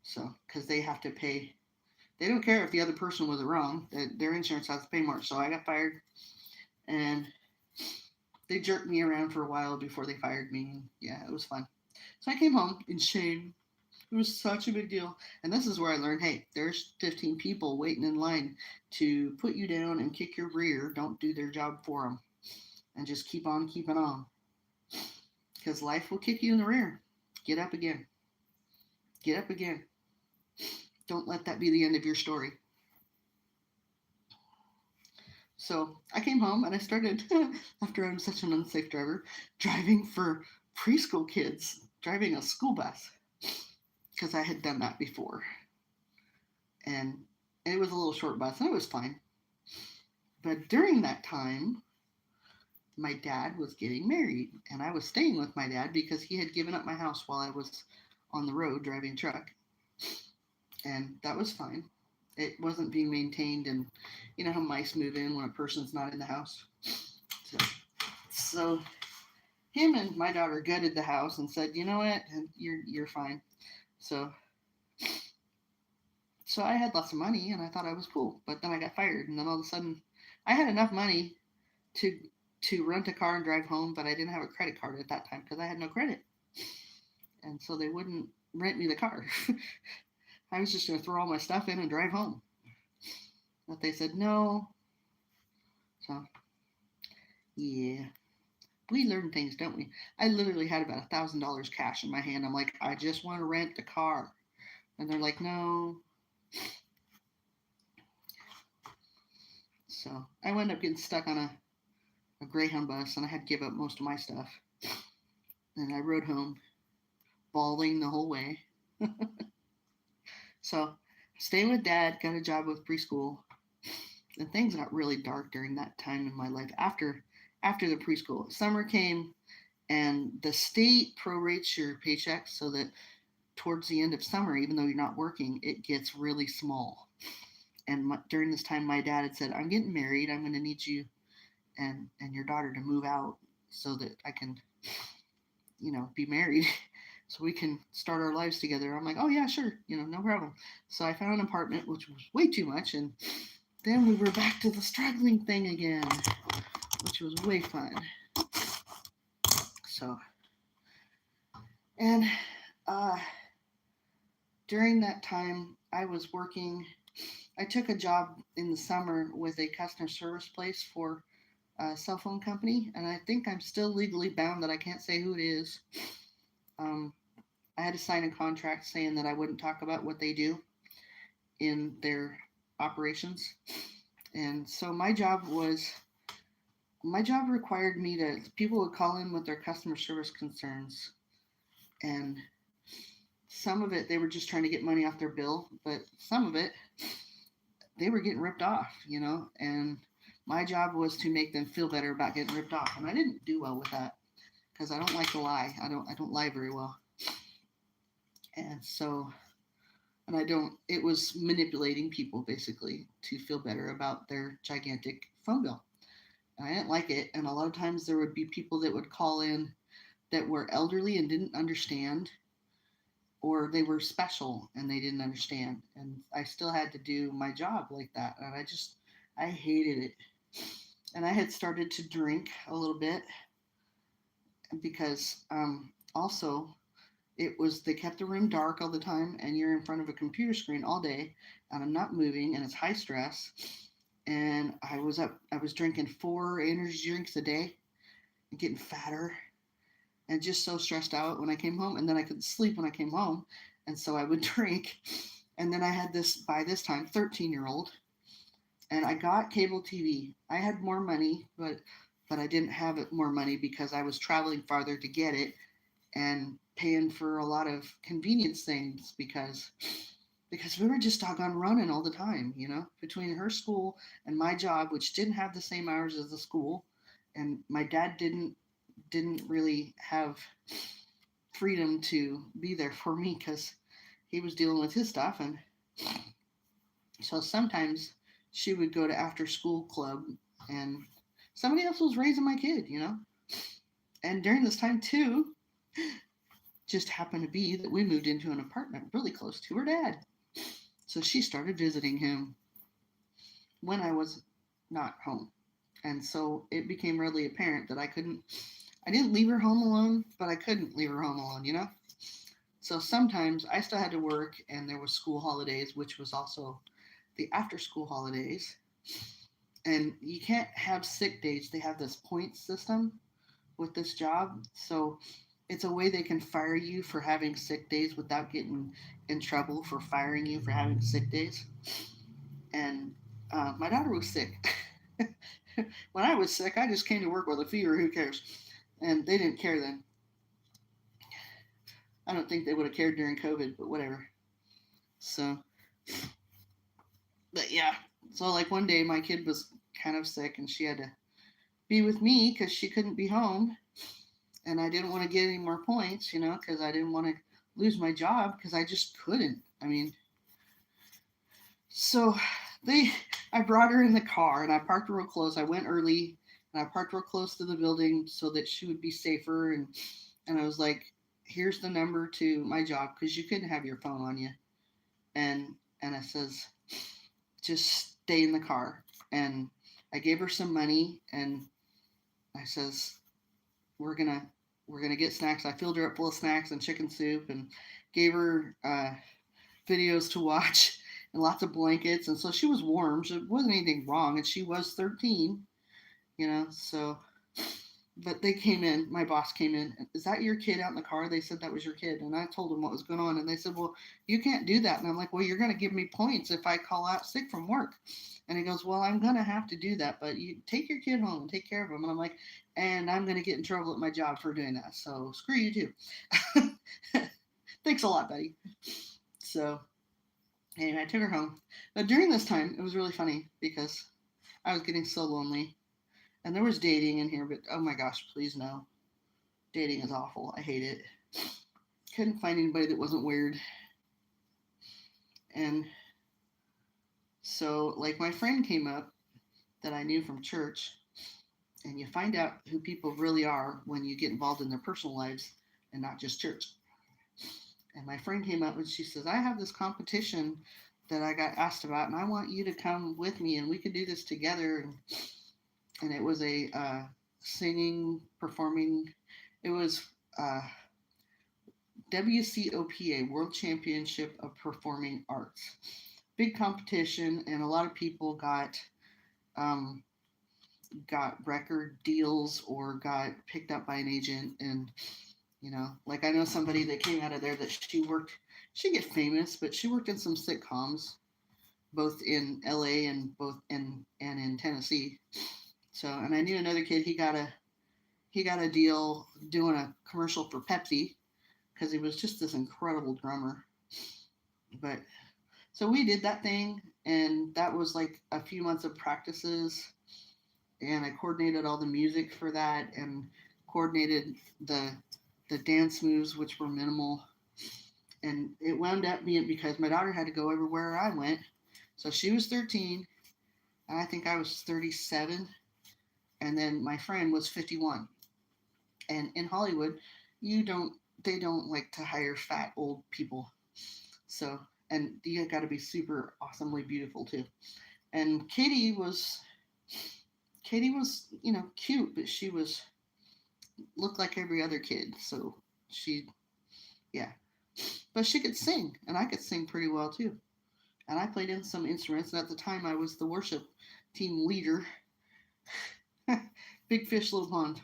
So, because they have to pay, they don't care if the other person was wrong, their insurance has to pay more. So I got fired, and they jerked me around for a while before they fired me. Yeah, it was fun. So I came home in shame. It was such a big deal. And this is where I learned, hey, there's 15 people waiting in line to put you down and kick your rear. Don't do their job for them. And just keep on keeping on. Because life will kick you in the rear. Get up again. Get up again. Don't let that be the end of your story. So I came home and I started, after I'm such an unsafe driver, driving for preschool kids, driving a school bus, because I had done that before. And it was a little short bus and it was fine. But during that time, my dad was getting married and I was staying with my dad because he had given up my house while I was on the road driving truck. And that was fine. It wasn't being maintained, and you know how mice move in when a person's not in the house. So him and my daughter gutted the house and said, "You know what? You're fine." So I had lots of money and I thought I was cool, but then I got fired, and then all of a sudden, I had enough money to rent a car and drive home, but I didn't have a credit card at that time because I had no credit, and so they wouldn't rent me the car. I was just going to throw all my stuff in and drive home. But they said no. So, yeah. We learn things, don't we? I literally had about $1,000 cash in my hand. I'm like, I just want to rent the car. And they're like, no. So I wound up getting stuck on a Greyhound bus and I had to give up most of my stuff. And I rode home, bawling the whole way. So stayed with dad, got a job with preschool. And things got really dark during that time in my life after the preschool. Summer came and the state prorates your paycheck so that towards the end of summer, even though you're not working, it gets really small. And during this time, my dad had said, "I'm getting married. I'm going to need you and your daughter to move out so that I can, be married, so we can start our lives together." I'm like, "Oh yeah, sure, no problem." So I found an apartment, which was way too much, and then we were back to the struggling thing again, which was way fun. So, and During that time, I was working. I took a job in the summer with a customer service place for a cell phone company, and I think I'm still legally bound that I can't say who it is. Um, I had to sign a contract saying that I wouldn't talk about what they do in their operations. And so my job required me to people would call in with their customer service concerns, and some of it they were just trying to get money off their bill, but some of it they were getting ripped off, and my job was to make them feel better about getting ripped off, and I didn't do well with that because I don't like to lie. I don't lie very well, and so and I don't. It was manipulating people basically to feel better about their gigantic phone bill. And I didn't like it, and a lot of times there would be people that would call in that were elderly and didn't understand, or they were special and they didn't understand, and I still had to do my job like that, and I hated it. And I had started to drink a little bit because also it was they kept the room dark all the time, and you're in front of a computer screen all day, and I'm not moving, and it's high stress. And I was drinking 4 energy drinks a day and getting fatter and just so stressed out when I came home. And then I couldn't sleep when I came home. And so I would drink. And then I had this, by this time, 13-year-old, and I got cable TV. I had more money, but I didn't have it more money because I was traveling farther to get it and paying for a lot of convenience things because we were just doggone running all the time, between her school and my job, which didn't have the same hours as the school, and my dad didn't really have freedom to be there for me because he was dealing with his stuff, and so sometimes she would go to after school club, and somebody else was raising my kid. And during this time too, just happened to be that we moved into an apartment really close to her dad. So she started visiting him when I was not home. And so it became readily apparent that I didn't leave her home alone, but I couldn't leave her home alone. So sometimes I still had to work, and there was school holidays, which was also the after school holidays. And you can't have sick days. They have this point system with this job. So it's a way they can fire you for having sick days without getting in trouble for firing you for having sick days. And my daughter was sick. When I was sick, I just came to work with a fever. Who cares? And they didn't care then. I don't think they would have cared during COVID, but whatever. So, but yeah. So, like one day, my kid was kind of sick, and she had to be with me because she couldn't be home. And I didn't want to get any more points, because I didn't want to lose my job because I just couldn't. I mean, so they, I brought her in the car, and I parked real close. I went early, and I parked real close to the building so that she would be safer. And I was like, "Here's the number to my job because you couldn't have your phone on you." And I says, "Just stay in the car." And I gave her some money, and I says, "We're gonna we're gonna get snacks." I filled her up full of snacks and chicken soup, and gave her videos to watch and lots of blankets, and so she was warm. So it wasn't anything wrong, and she was 13, So, but they came in. My boss came in. "Is that your kid out in the car?" They said that was your kid, and I told them what was going on, and they said, "Well, you can't do that." And I'm like, "Well, you're going to give me points if I call out sick from work." And he goes, "Well, I'm going to have to do that, but you take your kid home and take care of him." And I'm like, "And I'm going to get in trouble at my job for doing that. So screw you too." Thanks a lot, buddy. So anyway, I took her home. But during this time, it was really funny because I was getting so lonely. And there was dating in here, but oh my gosh, please no. Dating is awful. I hate it. Couldn't find anybody that wasn't weird. And so, like, my friend came up that I knew from church, and you find out who people really are when you get involved in their personal lives and not just church. And my friend came up and she says, "I have this competition that I got asked about, and I want you to come with me, and we could do this together." And it was a singing, performing. It was WCOPA, World Championship of Performing Arts. Big competition, and a lot of people um, got record deals or got picked up by an agent. And like I know somebody that came out of there that she get famous, but she worked in some sitcoms both in LA and both and in Tennessee. So, and I knew another kid, he got a deal doing a commercial for Pepsi because he was just this incredible drummer. But so we did that thing, and that was like a few months of practices, and I coordinated all the music for that and coordinated the the dance moves, which were minimal. And it wound up being because my daughter had to go everywhere I went. So she was 13, and I think I was 37, and then my friend was 51. And in Hollywood, you don't they don't like to hire fat old people. So, and you got to be super awesomely beautiful too. And Katie was, cute, but she was looked like every other kid. So she, yeah, but she could sing, and I could sing pretty well too. And I played in some instruments. And at the time, I was the worship team leader. Big fish, little pond.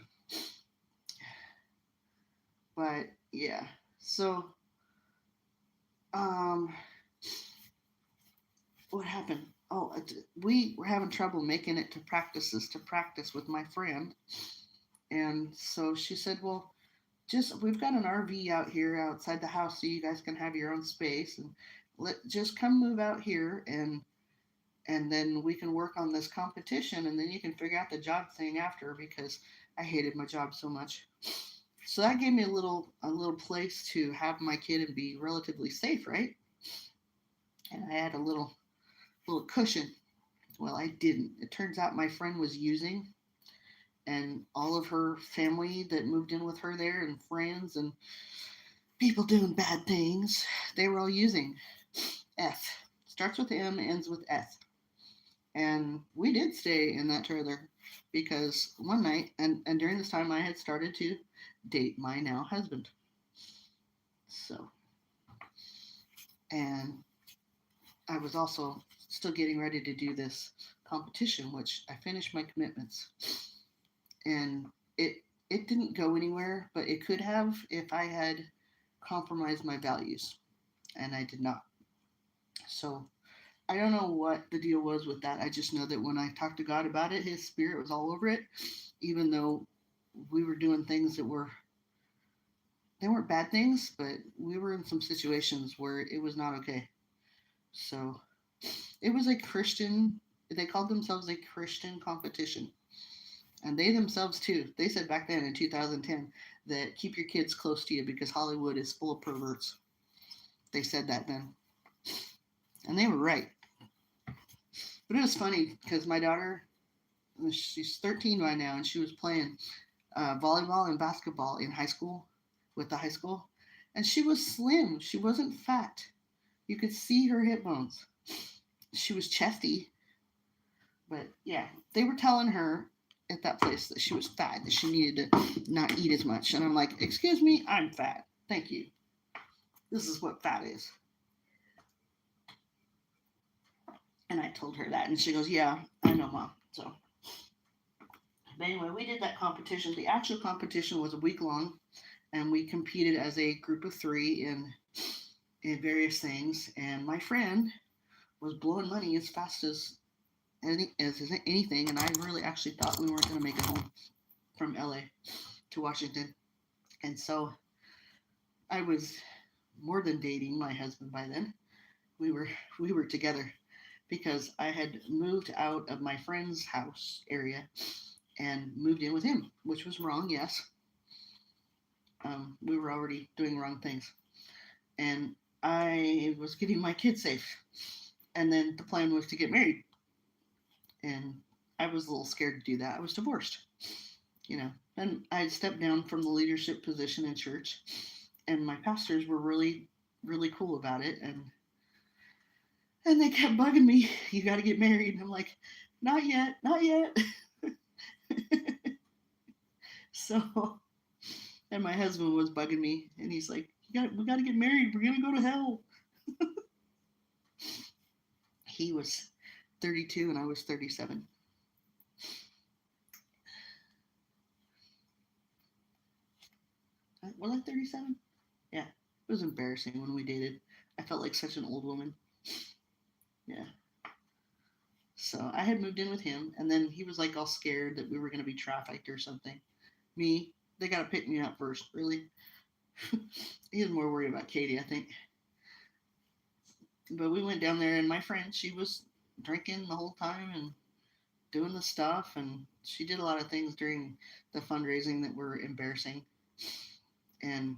But yeah, so um, what happened? Oh, we were having trouble making it to practice with my friend. And so she said, well, just we've got an RV out here outside the house so you guys can have your own space, and just come move out here, and then we can work on this competition, and then you can figure out the job thing after, because I hated my job so much. So that gave me a little place to have my kid and be relatively safe, right? And I had a little cushion. Well, I didn't. It turns out my friend was using, and all of her family that moved in with her there, and friends and people doing bad things, they were all using. F. Starts with M, ends with S. And we did stay in that trailer because one night, and during this time, I had started to date my now husband. So, and I was also still getting ready to do this competition, which I finished my commitments. And it didn't go anywhere, but it could have if I had compromised my values, and I did not. So I don't know what the deal was with that. I just know that when I talked to God about it, His Spirit was all over it, even though we were doing things that they weren't bad things, but we were in some situations where it was not okay. So it was a Christian. They called themselves a Christian competition, and they themselves too. They said back then in 2010 that keep your kids close to you because Hollywood is full of perverts. They said that then, and they were right. But it was funny because my daughter, she's 13 right now, and she was playing volleyball and basketball in high school with the high school, and she was slim. She wasn't fat. You could see her hip bones. She was chesty, but yeah, they were telling her at that place that she was fat, that she needed to not eat as much. And I'm like, excuse me, I'm fat. Thank you. This is what fat is. And I told her that, and she goes, yeah, I know, Mom. So, but anyway, we did that competition. The actual competition was a week long, and we competed as a group of three in various things. And my friend was blowing money as fast as anything, and I really actually thought we weren't going to make it home from LA to Washington. And so I was more than dating my husband by then. We were we were together because I had moved out of my friend's house area and moved in with him, which was wrong. Yes, we were already doing wrong things, and I was getting my kids safe. And then the plan was to get married, and I was a little scared to do that. I was divorced, and I had stepped down from the leadership position in church, and my pastors were really, really cool about it, and they kept bugging me. You got to get married, and I'm like, not yet, not yet. So, and my husband was bugging me, and he's like, We got to get married. We're gonna go to hell. He was 32 and I was 37. Was I 37? Yeah. It was embarrassing when we dated. I felt like such an old woman. Yeah. So I had moved in with him, and then he was like all scared that we were going to be trafficked or something. Me, they got to pick me up first. Really? He was more worried about Katie, I think. But we went down there, and my friend, she was drinking the whole time and doing the stuff, and she did a lot of things during the fundraising that were embarrassing, and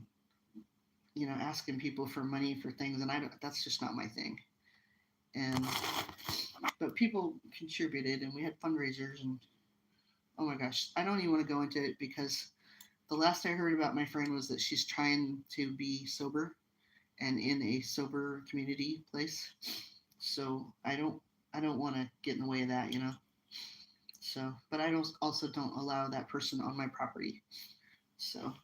asking people for money for things, and I don't. That's just not my thing. And but people contributed, and we had fundraisers, and oh my gosh, I don't even want to go into it because the last I heard about my friend was that she's trying to be sober and in a sober community place. So I don't want to get in the way of that. So, but I don't also don't allow that person on my property. So,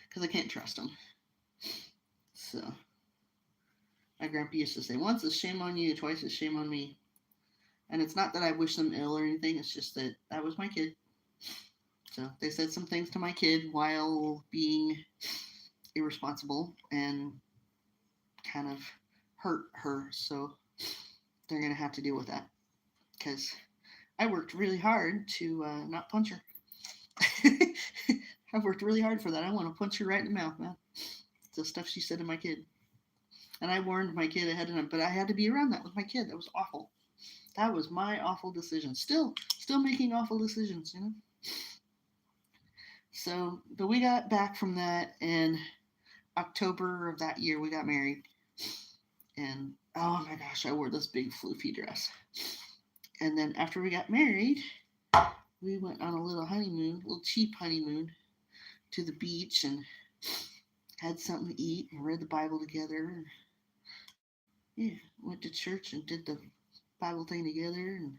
because I can't trust them. So, my grandpa used to say, once is shame on you, twice is shame on me. And it's not that I wish them ill or anything. It's just that that was my kid. So they said some things to my kid while being irresponsible and kind of hurt her. So they're going to have to deal with that because I worked really hard to not punch her. I've worked really hard for that. I want to punch her right in the mouth, man. The stuff she said to my kid. And I warned my kid ahead of time, but I had to be around that with my kid. That was awful. That was my awful decision. Still making awful decisions. So, but we got back from that in October of that year. We got married, and oh my gosh, I wore this big floofy dress. And then after we got married, we went on a little honeymoon, a little cheap honeymoon, to the beach and had something to eat and read the Bible together. And, yeah, went to church and did the Bible thing together. And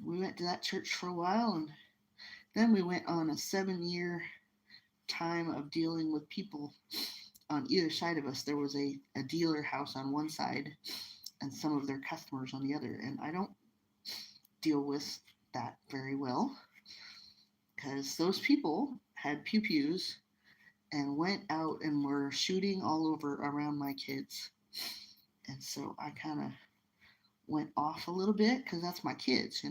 we went to that church for a while. And then we went on a 7-year time of dealing with people on either side of us. There was a dealer house on one side and some of their customers on the other. And I don't deal with that very well because those people had pew pews and went out and were shooting all over around my kids. And so I kind of went off a little bit because that's my kids.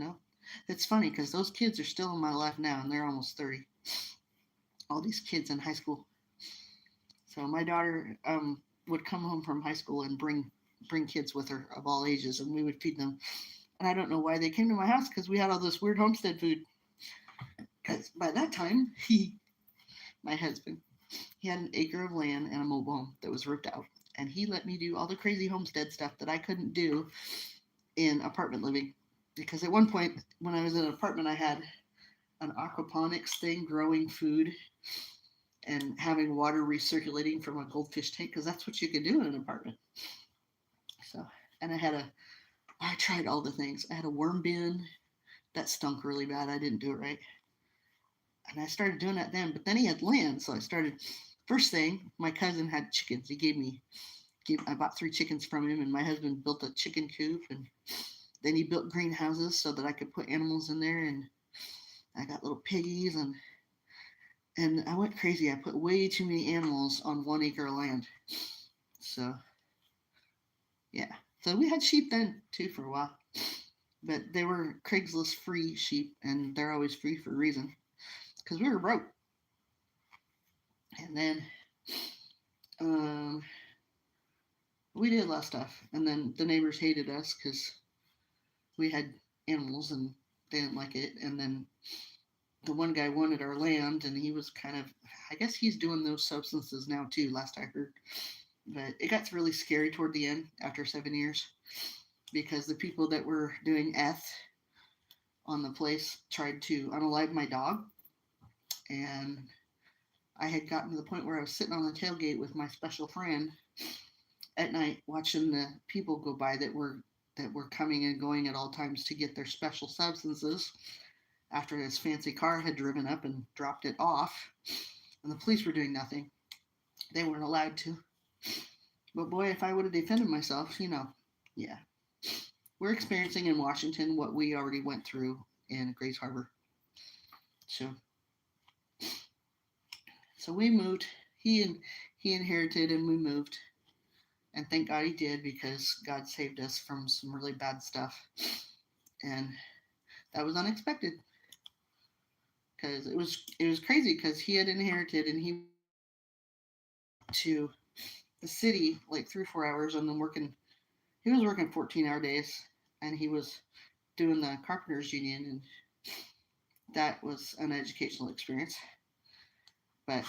It's funny because those kids are still in my life now and they're almost 30. All these kids in high school. So my daughter would come home from high school and bring kids with her of all ages, and we would feed them. And I don't know why they came to my house because we had all this weird homestead food. Because by that time, my husband, he had an acre of land and a mobile home that was ripped out, and he let me do all the crazy homestead stuff that I couldn't do in apartment living. Because at one point, when I was in an apartment, I had an aquaponics thing growing food and having water recirculating from a goldfish tank because that's what you can do in an apartment. So, and I tried all the things. I had a worm bin that stunk really bad. I didn't do it right. And I started doing that then, but then he had land. So I started, first thing, my cousin had chickens. I bought 3 chickens from him, and my husband built a chicken coop. And then he built greenhouses so that I could put animals in there. And I got little piggies and I went crazy. I put way too many animals on 1 acre of land. So, yeah. So we had sheep then too for a while. But they were Craigslist free sheep, and they're always free for a reason. Because we were broke. And then we did a lot of stuff. And then the neighbors hated us because we had animals and they didn't like it. And then the one guy wanted our land, and he was kind of, I guess he's doing those substances now too, last I heard. But it got really scary toward the end after 7 years because the people that were doing eth on the place tried to unalive my dog. And I had gotten to the point where I was sitting on the tailgate with my special friend at night watching the people go by that were coming and going at all times to get their special substances after his fancy car had driven up and dropped it off. and the police were doing nothing. They weren't allowed to. But boy, if I would have defended myself, yeah. We're experiencing in Washington what we already went through in Grays Harbor. So, so we moved. He inherited, and we moved. And thank God he did, because God saved us from some really bad stuff. And that was unexpected, because it was crazy, because he had inherited, and he to the city like 3 or 4 hours, and then working. He was working 14-hour days, and he was doing the carpenters union, and that was an educational experience. But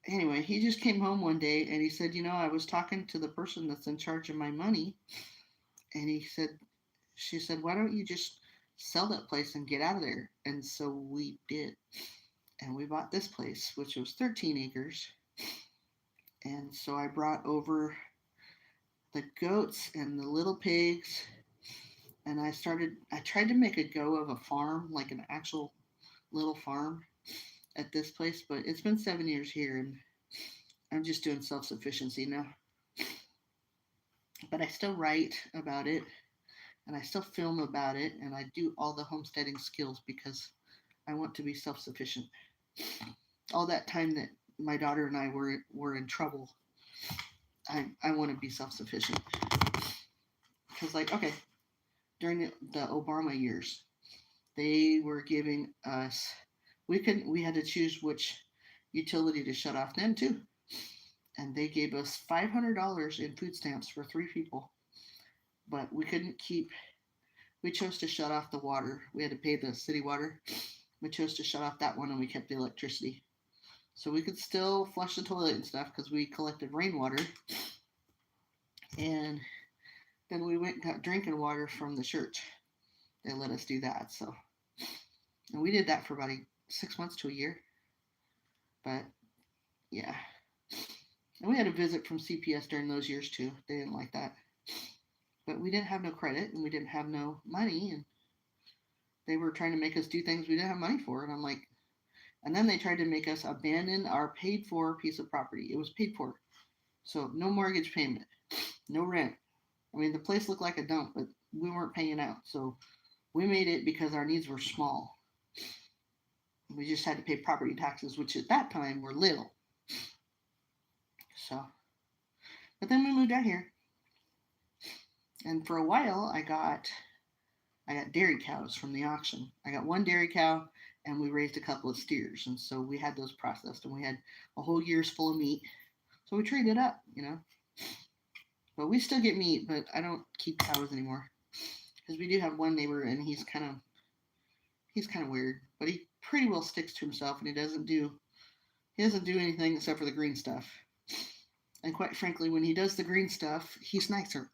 anyway, he just came home one day, and he said, I was talking to the person that's in charge of my money, and she said, why don't you just sell that place and get out of there? And so we did. And we bought this place, which was 13 acres. And so I brought over the goats and the little pigs, and I tried to make a go of a farm, like an actual little farm at this place, but it's been 7 years here, and I'm just doing self-sufficiency now. But I still write about it, and I still film about it, and I do all the homesteading skills because I want to be self-sufficient. All that time that my daughter and I were in trouble, I want to be self-sufficient. Because, like, okay, during the Obama years, they were giving us, we had to choose which utility to shut off then too. And they gave us $500 in food stamps for 3 people. But we chose to shut off the water. We had to pay the city water. We chose to shut off that one, and we kept the electricity. So we could still flush the toilet and stuff because we collected rainwater. And then we went and got drinking water from the church. They let us do that. And we did that for about 6 months to a year. But yeah. And we had a visit from CPS during those years too. They didn't like that. But we didn't have no credit, and we didn't have no money, and they were trying to make us do things we didn't have money for. And I'm like, and then they tried to make us abandon our paid for piece of property. It was paid for. So no mortgage payment, no rent. I mean, the place looked like a dump, but we weren't paying out. So we made it because our needs were small. We just had to pay property taxes, which at that time were little. So, but then we moved out here. And for a while, I got dairy cows from the auction. I got one dairy cow, and we raised a couple of steers. And so we had those processed, and we had a whole year's full of meat. So we traded up, But we still get meat, but I don't keep cows anymore. Because we do have one neighbor, and he's kind of weird. But he pretty well sticks to himself, and he doesn't do anything except for the green stuff. And quite frankly, when he does the green stuff, he's nicer.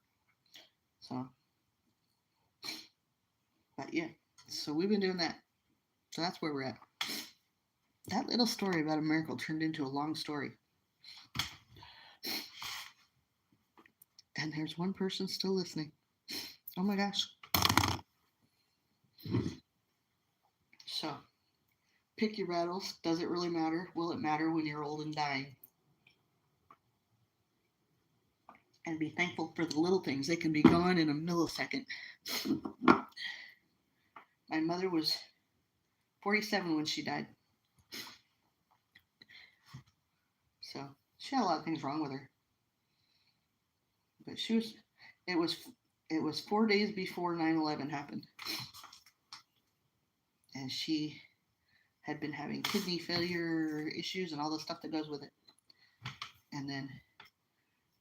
So, but yeah. So we've been doing that. So that's where we're at. That little story about a miracle turned into a long story. And there's one person still listening. Oh my gosh. So, pick your battles. Does it really matter? Will it matter when you're old and dying? And be thankful for the little things. They can be gone in a millisecond. My mother was 47 when she died. So she had a lot of things wrong with her. But it was 4 days before 9/11 happened. And she had been having kidney failure issues and all the stuff that goes with it. And then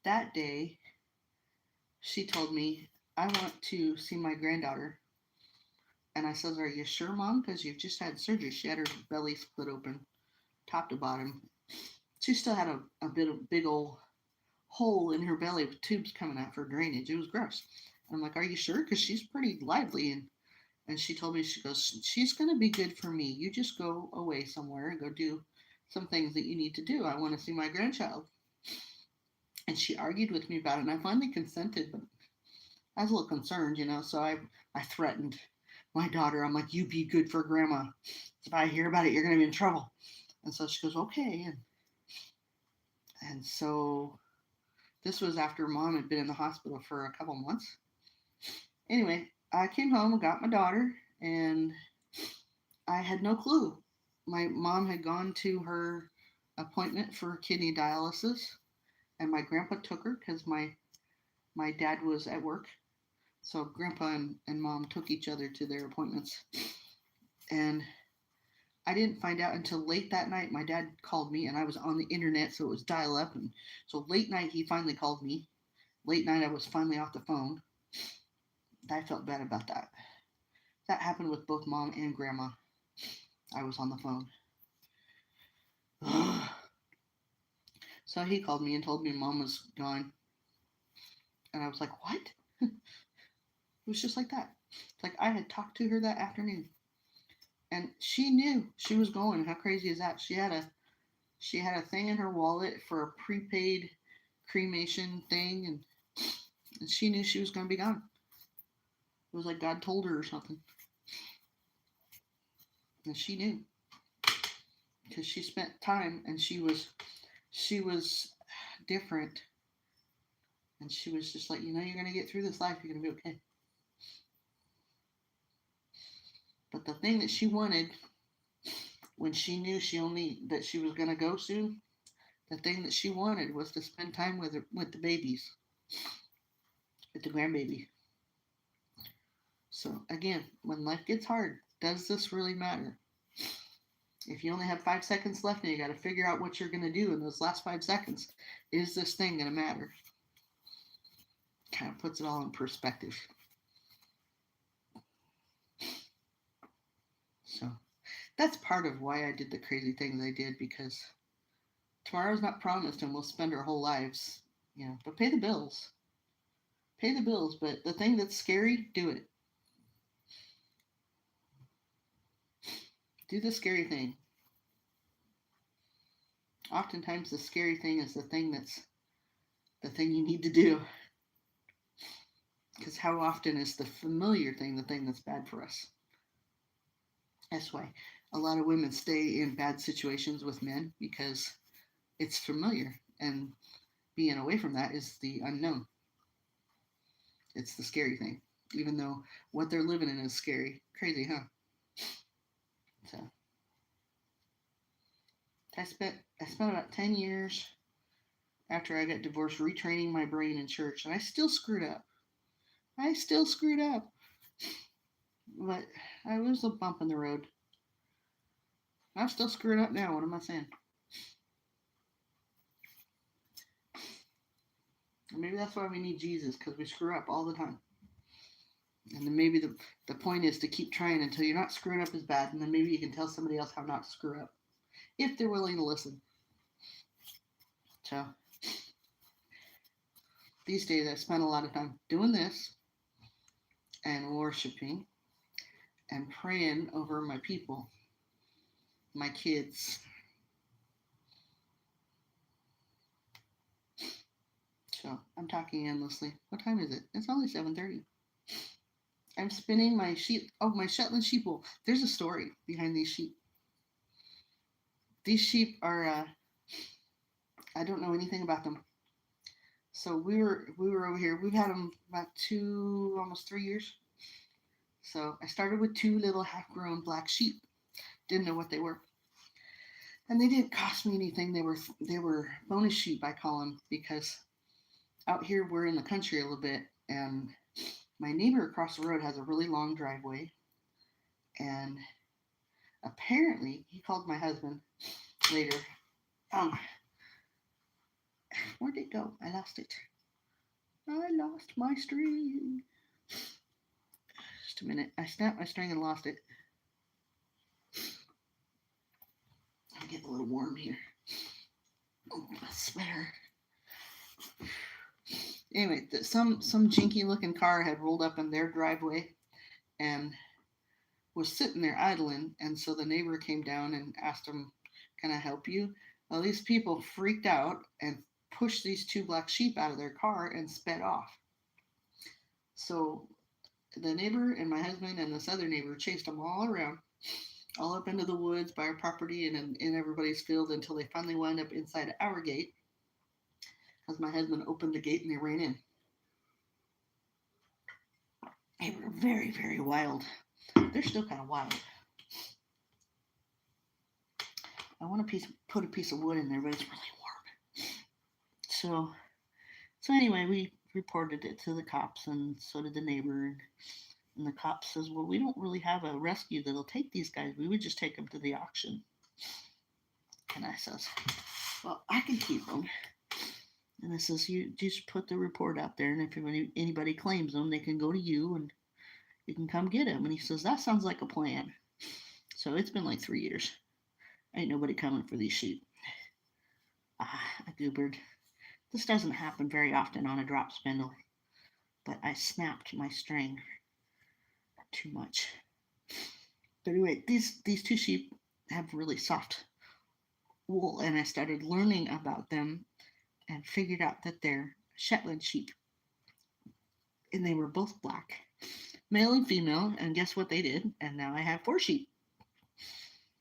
that day, she told me, I want to see my granddaughter. And I said, are you sure, Mom? Because you've just had surgery. She had her belly split open, top to bottom. She still had a big old hole in her belly with tubes coming out for drainage. It was gross. And I'm like, are you sure? Because she's pretty lively. And she told me, she goes, she's going to be good for me. You just go away somewhere and go do some things that you need to do. I want to see my grandchild. And she argued with me about it. And I finally consented, but I was a little concerned, So I threatened my daughter. I'm like, you be good for grandma. If I hear about it, you're going to be in trouble. And so she goes, okay. And so this was after mom had been in the hospital for a couple months. Anyway, I came home and got my daughter, and I had no clue. My mom had gone to her appointment for kidney dialysis, and my grandpa took her because my dad was at work. So grandpa and mom took each other to their appointments. And I didn't find out until late that night. My dad called me, and I was on the internet, so it was dial up. And so late night, he finally called me. Late night, I was finally off the phone. I felt bad about that. That happened with both mom and grandma. I was on the phone. So he called me and told me mom was gone. And I was like, what? It was just like that. It's like I had talked to her that afternoon. And she knew she was going. How crazy is that? She had a thing in her wallet for a prepaid cremation thing, and she knew she was going to be gone. It was like God told her or something. And she knew because she spent time, and she was different, and she was just like, you're going to get through this life. You're going to be okay. But the thing that she wanted when she knew that she was going to go soon, the thing that she wanted was to spend time with the babies, with the grandbaby. So again, when life gets hard, does this really matter? If you only have 5 seconds left and you got to figure out what you're going to do in those last 5 seconds, is this thing going to matter? Kind of puts it all in perspective. So that's part of why I did the crazy things I did, because tomorrow's not promised and we'll spend our whole lives, but pay the bills. Pay the bills, but the thing that's scary, do it. Do the scary thing. Oftentimes the scary thing is the thing you need to do. Because how often is the familiar thing the thing that's bad for us? That's why a lot of women stay in bad situations with men, because it's familiar, and being away from that is the unknown. It's the scary thing, even though what they're living in is scary. Crazy, huh? So I spent about 10 years after I got divorced retraining my brain in church, and I still screwed up. But I was a bump in the road. I'm still screwing up now. What am I saying? Maybe that's why we need Jesus, because we screw up all the time. And then maybe the point is to keep trying until you're not screwing up as bad, and then maybe you can tell somebody else how not to screw up, if they're willing to listen. So these days I spend a lot of time doing this and worshiping and praying over my people, my kids. So I'm talking endlessly. What time is it? It's only 7:30. I'm spinning my Shetland sheep wool. There's a story behind these sheep. These sheep are I don't know anything about them. So we were over here. We've had them about almost 3 years. So I started with 2 little half-grown black sheep. Didn't know what they were, and they didn't cost me anything. They were bonus sheep, I call them, because out here we're in the country a little bit, and my neighbor across the road has a really long driveway, and apparently he called my husband later. Where'd it go? I lost it. I lost my string. Just a minute. I snapped my string and lost it. I'm getting a little warm here. Oh, a sweater. Anyway, some jinky looking car had rolled up in their driveway and was sitting there idling, and so the neighbor came down and asked him, "Can I help you?" Well, these people freaked out and pushed these 2 black sheep out of their car and sped off. So the neighbor and my husband and this other neighbor chased them all around, all up into the woods by our property and in everybody's field until they finally wound up inside our gate because my husband opened the gate and they ran in. They were very, very wild. They're still kind of wild. I want to put a piece of wood in there, but it's really warm. So anyway, we reported it to the cops, and so did the neighbor. And the cop says, "Well, we don't really have a rescue that'll take these guys. We would just take them to the auction." And I says, "Well, I can keep them." And I says, "You just put the report out there, and if anybody claims them, they can go to you, and you can come get them." And he says, "That sounds like a plan." So it's been like 3 years. Ain't nobody coming for these sheep. I goobered. This doesn't happen very often on a drop spindle, but I snapped my string too much. But anyway, these two sheep have really soft wool, and I started learning about them and figured out that they're Shetland sheep, and they were both black, male and female. And guess what they did? And now I have 4 sheep.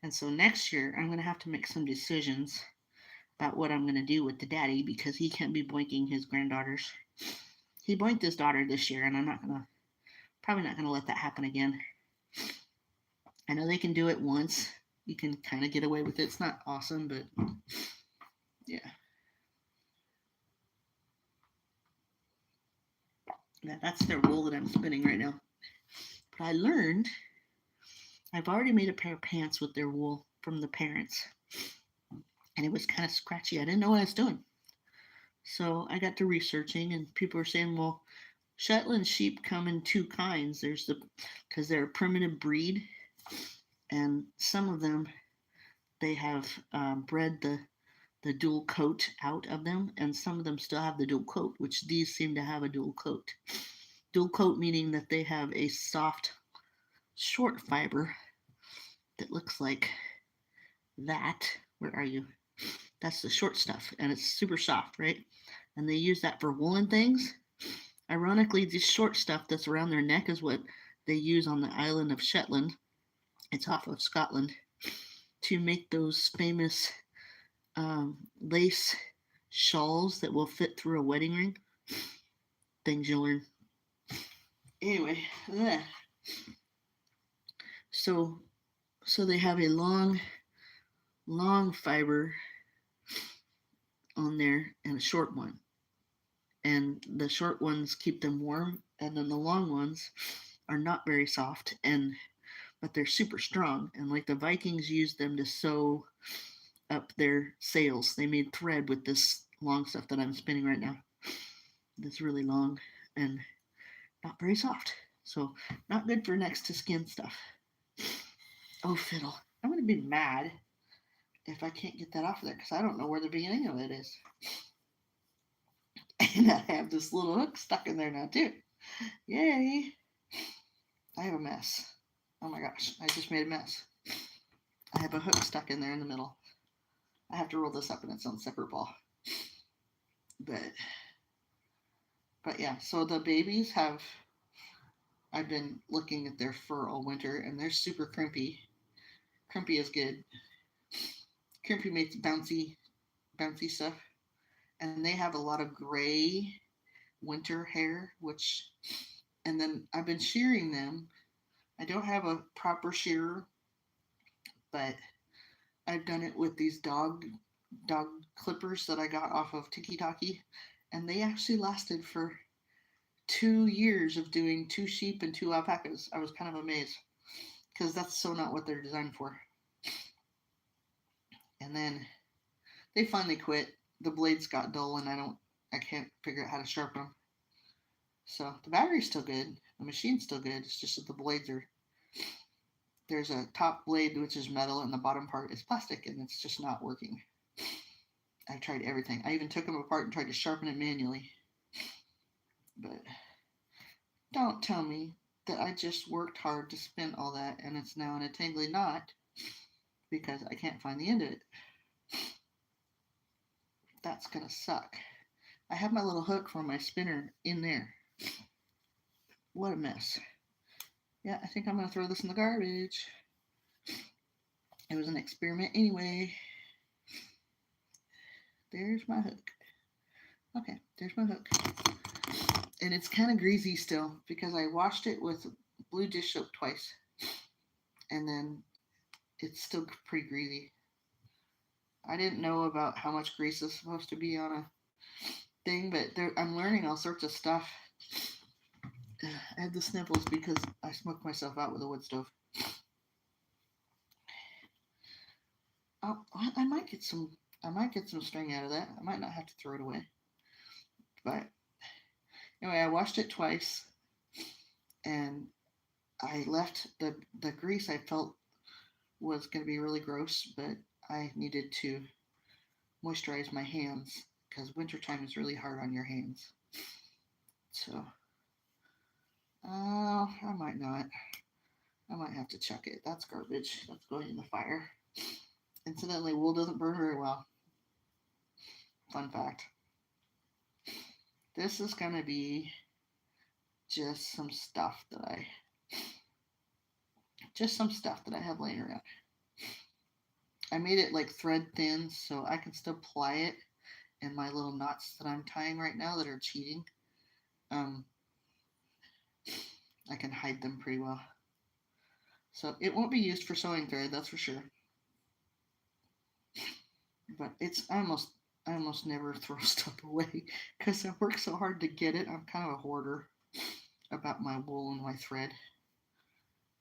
And so next year I'm going to have to make some decisions about what I'm going to do with the daddy because he can't be boinking his granddaughters. He boinked his daughter this year, and I'm probably not going to let that happen again. I know they can do it once. You can kind of get away with it. It's not awesome, but yeah. That's their wool that I'm spinning right now. But I learned I've already made a pair of pants with their wool from the parents. And it was kind of scratchy. I didn't know what I was doing. So I got to researching, and people were saying, well, Shetland sheep come in 2 kinds. Because they're a primitive breed, and some of them, they have bred the dual coat out of them, and some of them still have the dual coat, which these seem to have a dual coat. Dual coat meaning that they have a soft, short fiber that looks like that. Where are you? That's the short stuff, and it's super soft, right? And they use that for woolen things. Ironically, this short stuff that's around their neck is what they use on the island of Shetland. It's off of Scotland to make those famous lace shawls that will fit through a wedding ring. Things you learn. Anyway, so they have a long fiber on there and a short one. And the short ones keep them warm, and then the long ones are not very soft, but they're super strong. And like the Vikings used them to sew up their sails. They made thread with this long stuff that I'm spinning right now. It's really long and not very soft. So not good for next to skin stuff. Oh, fiddle. I'm going to be mad if I can't get that off of there because I don't know where the beginning of it is. And I have this little hook stuck in there now too. Yay. I have a mess. Oh my gosh, I just made a mess. I have a hook stuck in there in the middle. I have to roll this up and it's on a separate ball. But yeah, so the babies I've been looking at their fur all winter and they're super crimpy. Crimpy is good. Crimpy makes bouncy stuff. And they have a lot of gray winter hair, and then I've been shearing them. I don't have a proper shearer, but I've done it with these dog clippers that I got off of Tiki-Taki, and they actually lasted for 2 years of doing 2 sheep and 2 alpacas. I was kind of amazed because that's so not what they're designed for. And then they finally quit. The blades got dull, and I can't figure out how to sharpen them. So the battery's still good. The machine's still good. It's just that the blades are. There's a top blade which is metal, and the bottom part is plastic, and it's just not working. I've tried everything. I even took them apart and tried to sharpen it manually. But don't tell me that I just worked hard to spin all that, and it's now in a tangly knot because I can't find the end of it. That's gonna suck. I have my little hook for my spinner in there. What a mess. Yeah, I think I'm gonna throw this in the garbage. It was an experiment anyway. There's my hook. Okay, there's my hook. And it's kind of greasy still because I washed it with blue dish soap twice. And then it's still pretty greasy. I didn't know about how much grease is supposed to be on a thing, but I'm learning all sorts of stuff. I have the sniffles because I smoked myself out with a wood stove. I might get some. I might get some string out of that. I might not have to throw it away. But anyway, I washed it twice, and I left the grease I felt was going to be really gross, but I needed to moisturize my hands because wintertime is really hard on your hands. So, I might not. I might have to chuck it. That's garbage. That's going in the fire. Incidentally, wool doesn't burn very well. Fun fact. This is going to be just some stuff that I have laying around. I made it like thread thin so I can still ply it in my little knots that I'm tying right now that are cheating. I can hide them pretty well. So it won't be used for sewing thread, that's for sure. But I almost never throw stuff away because I work so hard to get it. I'm kind of a hoarder about my wool and my thread.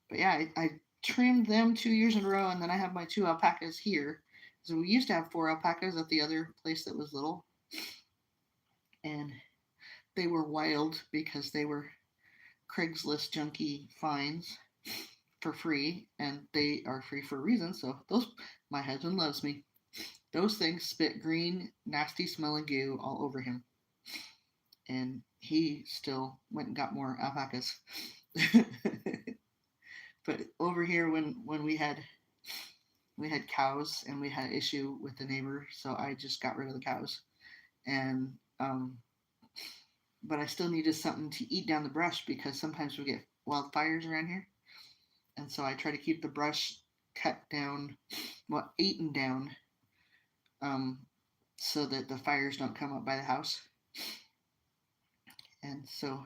But yeah, I trimmed them 2 years in a row, and then I have my 2 alpacas here. So we used to have 4 alpacas at the other place that was little, and they were wild because they were Craigslist junkie finds for free, and they are free for a reason. So my husband loves me. Those things spit green, nasty smelling goo all over him, and he still went and got more alpacas. But over here, when we had cows and we had an issue with the neighbor, so I just got rid of the cows, and but I still needed something to eat down the brush because sometimes we get wildfires around here, and so I try to keep the brush cut down, well, eaten down, um, so that the fires don't come up by the house. And so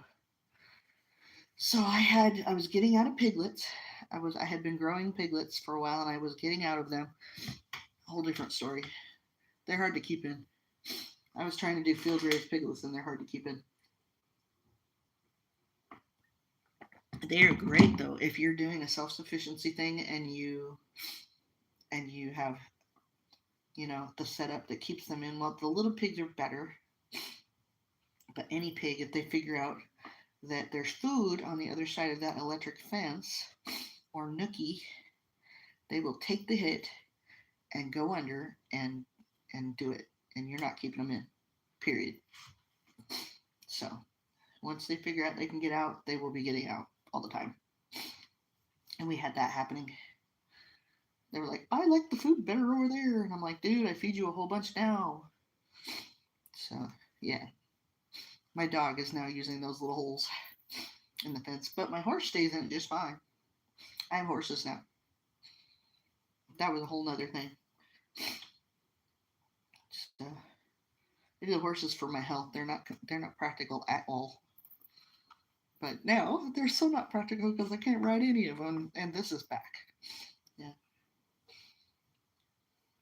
I was getting out of piglets. I had been growing piglets for a while, and I was getting out of them. A whole different story. They're hard to keep in. I was trying to do field raised piglets, and they're hard to keep in. They are great though if you're doing a self-sufficiency thing and you have the setup that keeps them in. Well, the little pigs are better, but any pig, if they figure out that there's food on the other side of that electric fence or nookie, they will take the hit and go under and do it, and you're not keeping them in. Period. So once they figure out they can get out, they will be getting out all the time. And we had that happening. They were like, I like the food better over there. And I'm like, dude, I feed you a whole bunch now. So, yeah. My dog is now using those little holes in the fence. But my horse stays in it just fine. I have horses now. That was a whole nother thing. So, I do the horses for my health. They're not practical at all. But now they're so not practical because I can't ride any of them. And this is back. Yeah.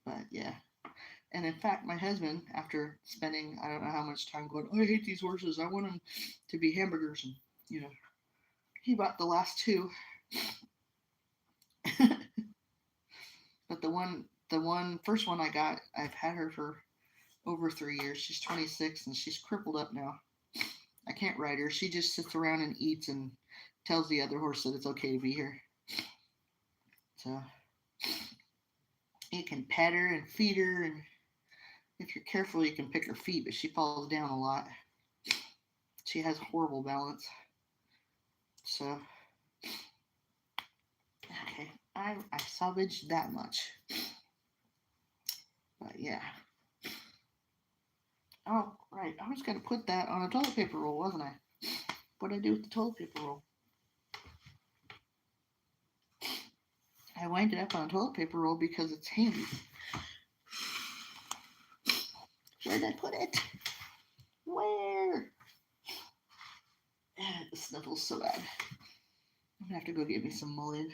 But yeah. And in fact, my husband, after spending I don't know how much time going, I hate these horses. I want them to be hamburgers, and he bought the last 2. But the first one I got, I've had her for over 3 years. She's 26 and she's crippled up now. I can't ride her. She just sits around and eats and tells the other horse that it's okay to be here. So you can pet her and feed her, and if you're careful, you can pick her feet, but she falls down a lot. She has horrible balance. So, okay, I salvaged that much. But yeah. Oh, right. I was going to put that on a toilet paper roll, wasn't I? What did I do with the toilet paper roll? I I wind it up on a toilet paper roll because it's handy. Where did I put it? Where? The sniffle's so bad. I'm gonna have to go get me some mullein.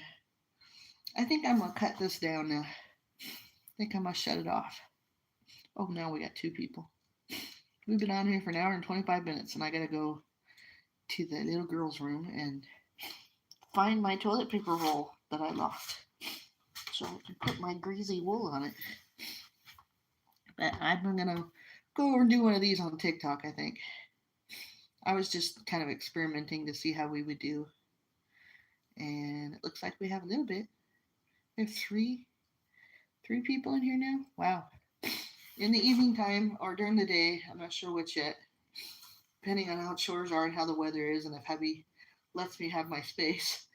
I think I'm gonna cut this down now. I think I'm gonna shut it off. Oh, now we got two people. We've been on here for an hour and 25 minutes, and I gotta go to the little girl's room and find my toilet paper roll that I lost so I can put my greasy wool on it. But I'm gonna go over and do one of these on TikTok, I think. I was just kind of experimenting to see how we would do. And it looks like we have a little bit. We have three people in here now. Wow. In the evening time or during the day, I'm not sure which yet, depending on how chores are and how the weather is, and if hubby lets me have my space,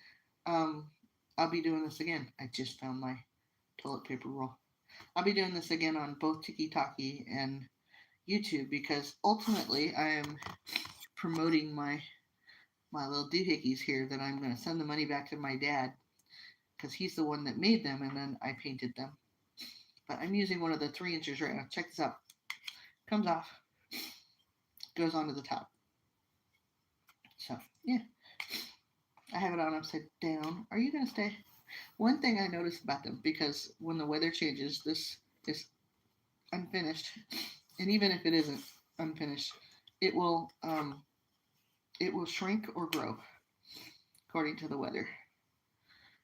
um, I'll be doing this again. I just found my toilet paper roll. I'll be doing this again on both TikTok and YouTube because ultimately I am promoting my little doohickeys here that I'm going to send the money back to my dad because he's the one that made them and then I painted them. But I'm using one of the 3 inches right now. Check this out. Comes off, goes onto the top. So yeah, I have it on upside down. Are you going to stay? One thing I noticed about them, because when the weather changes, this is unfinished, and even if it isn't unfinished, it will shrink or grow according to the weather.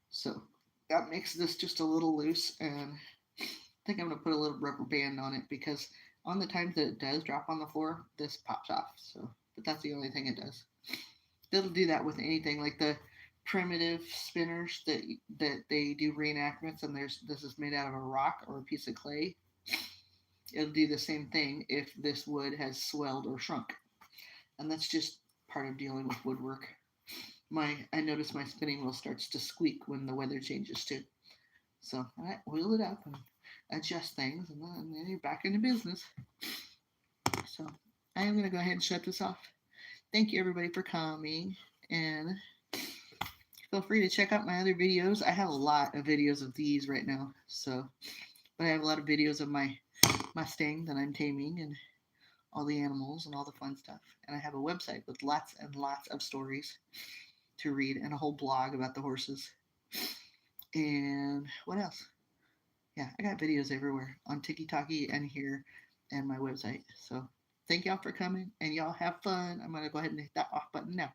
So that makes this just a little loose, and I think I'm gonna put a little rubber band on it because on the times that it does drop on the floor, this pops off. So, but that's the only thing it does. They'll do that with anything like the primitive spinners that they do reenactments, and this is made out of a rock or a piece of clay. It'll do the same thing if this wood has swelled or shrunk, and that's just part of dealing with woodwork. I notice my spinning wheel starts to squeak when the weather changes too. So I wheel it up and adjust things, and then you're back into business. So I am going to go ahead and shut this off. Thank you everybody for coming, and feel free to check out my other videos. I have a lot of videos of these right now, but I have a lot of videos of my Mustang that I'm taming and all the animals and all the fun stuff. And I have a website with lots and lots of stories to read and a whole blog about the horses. And what else? Yeah, I got videos everywhere on TikTok and here and my website. So thank y'all for coming, and y'all have fun. I'm going to go ahead and hit that off button now.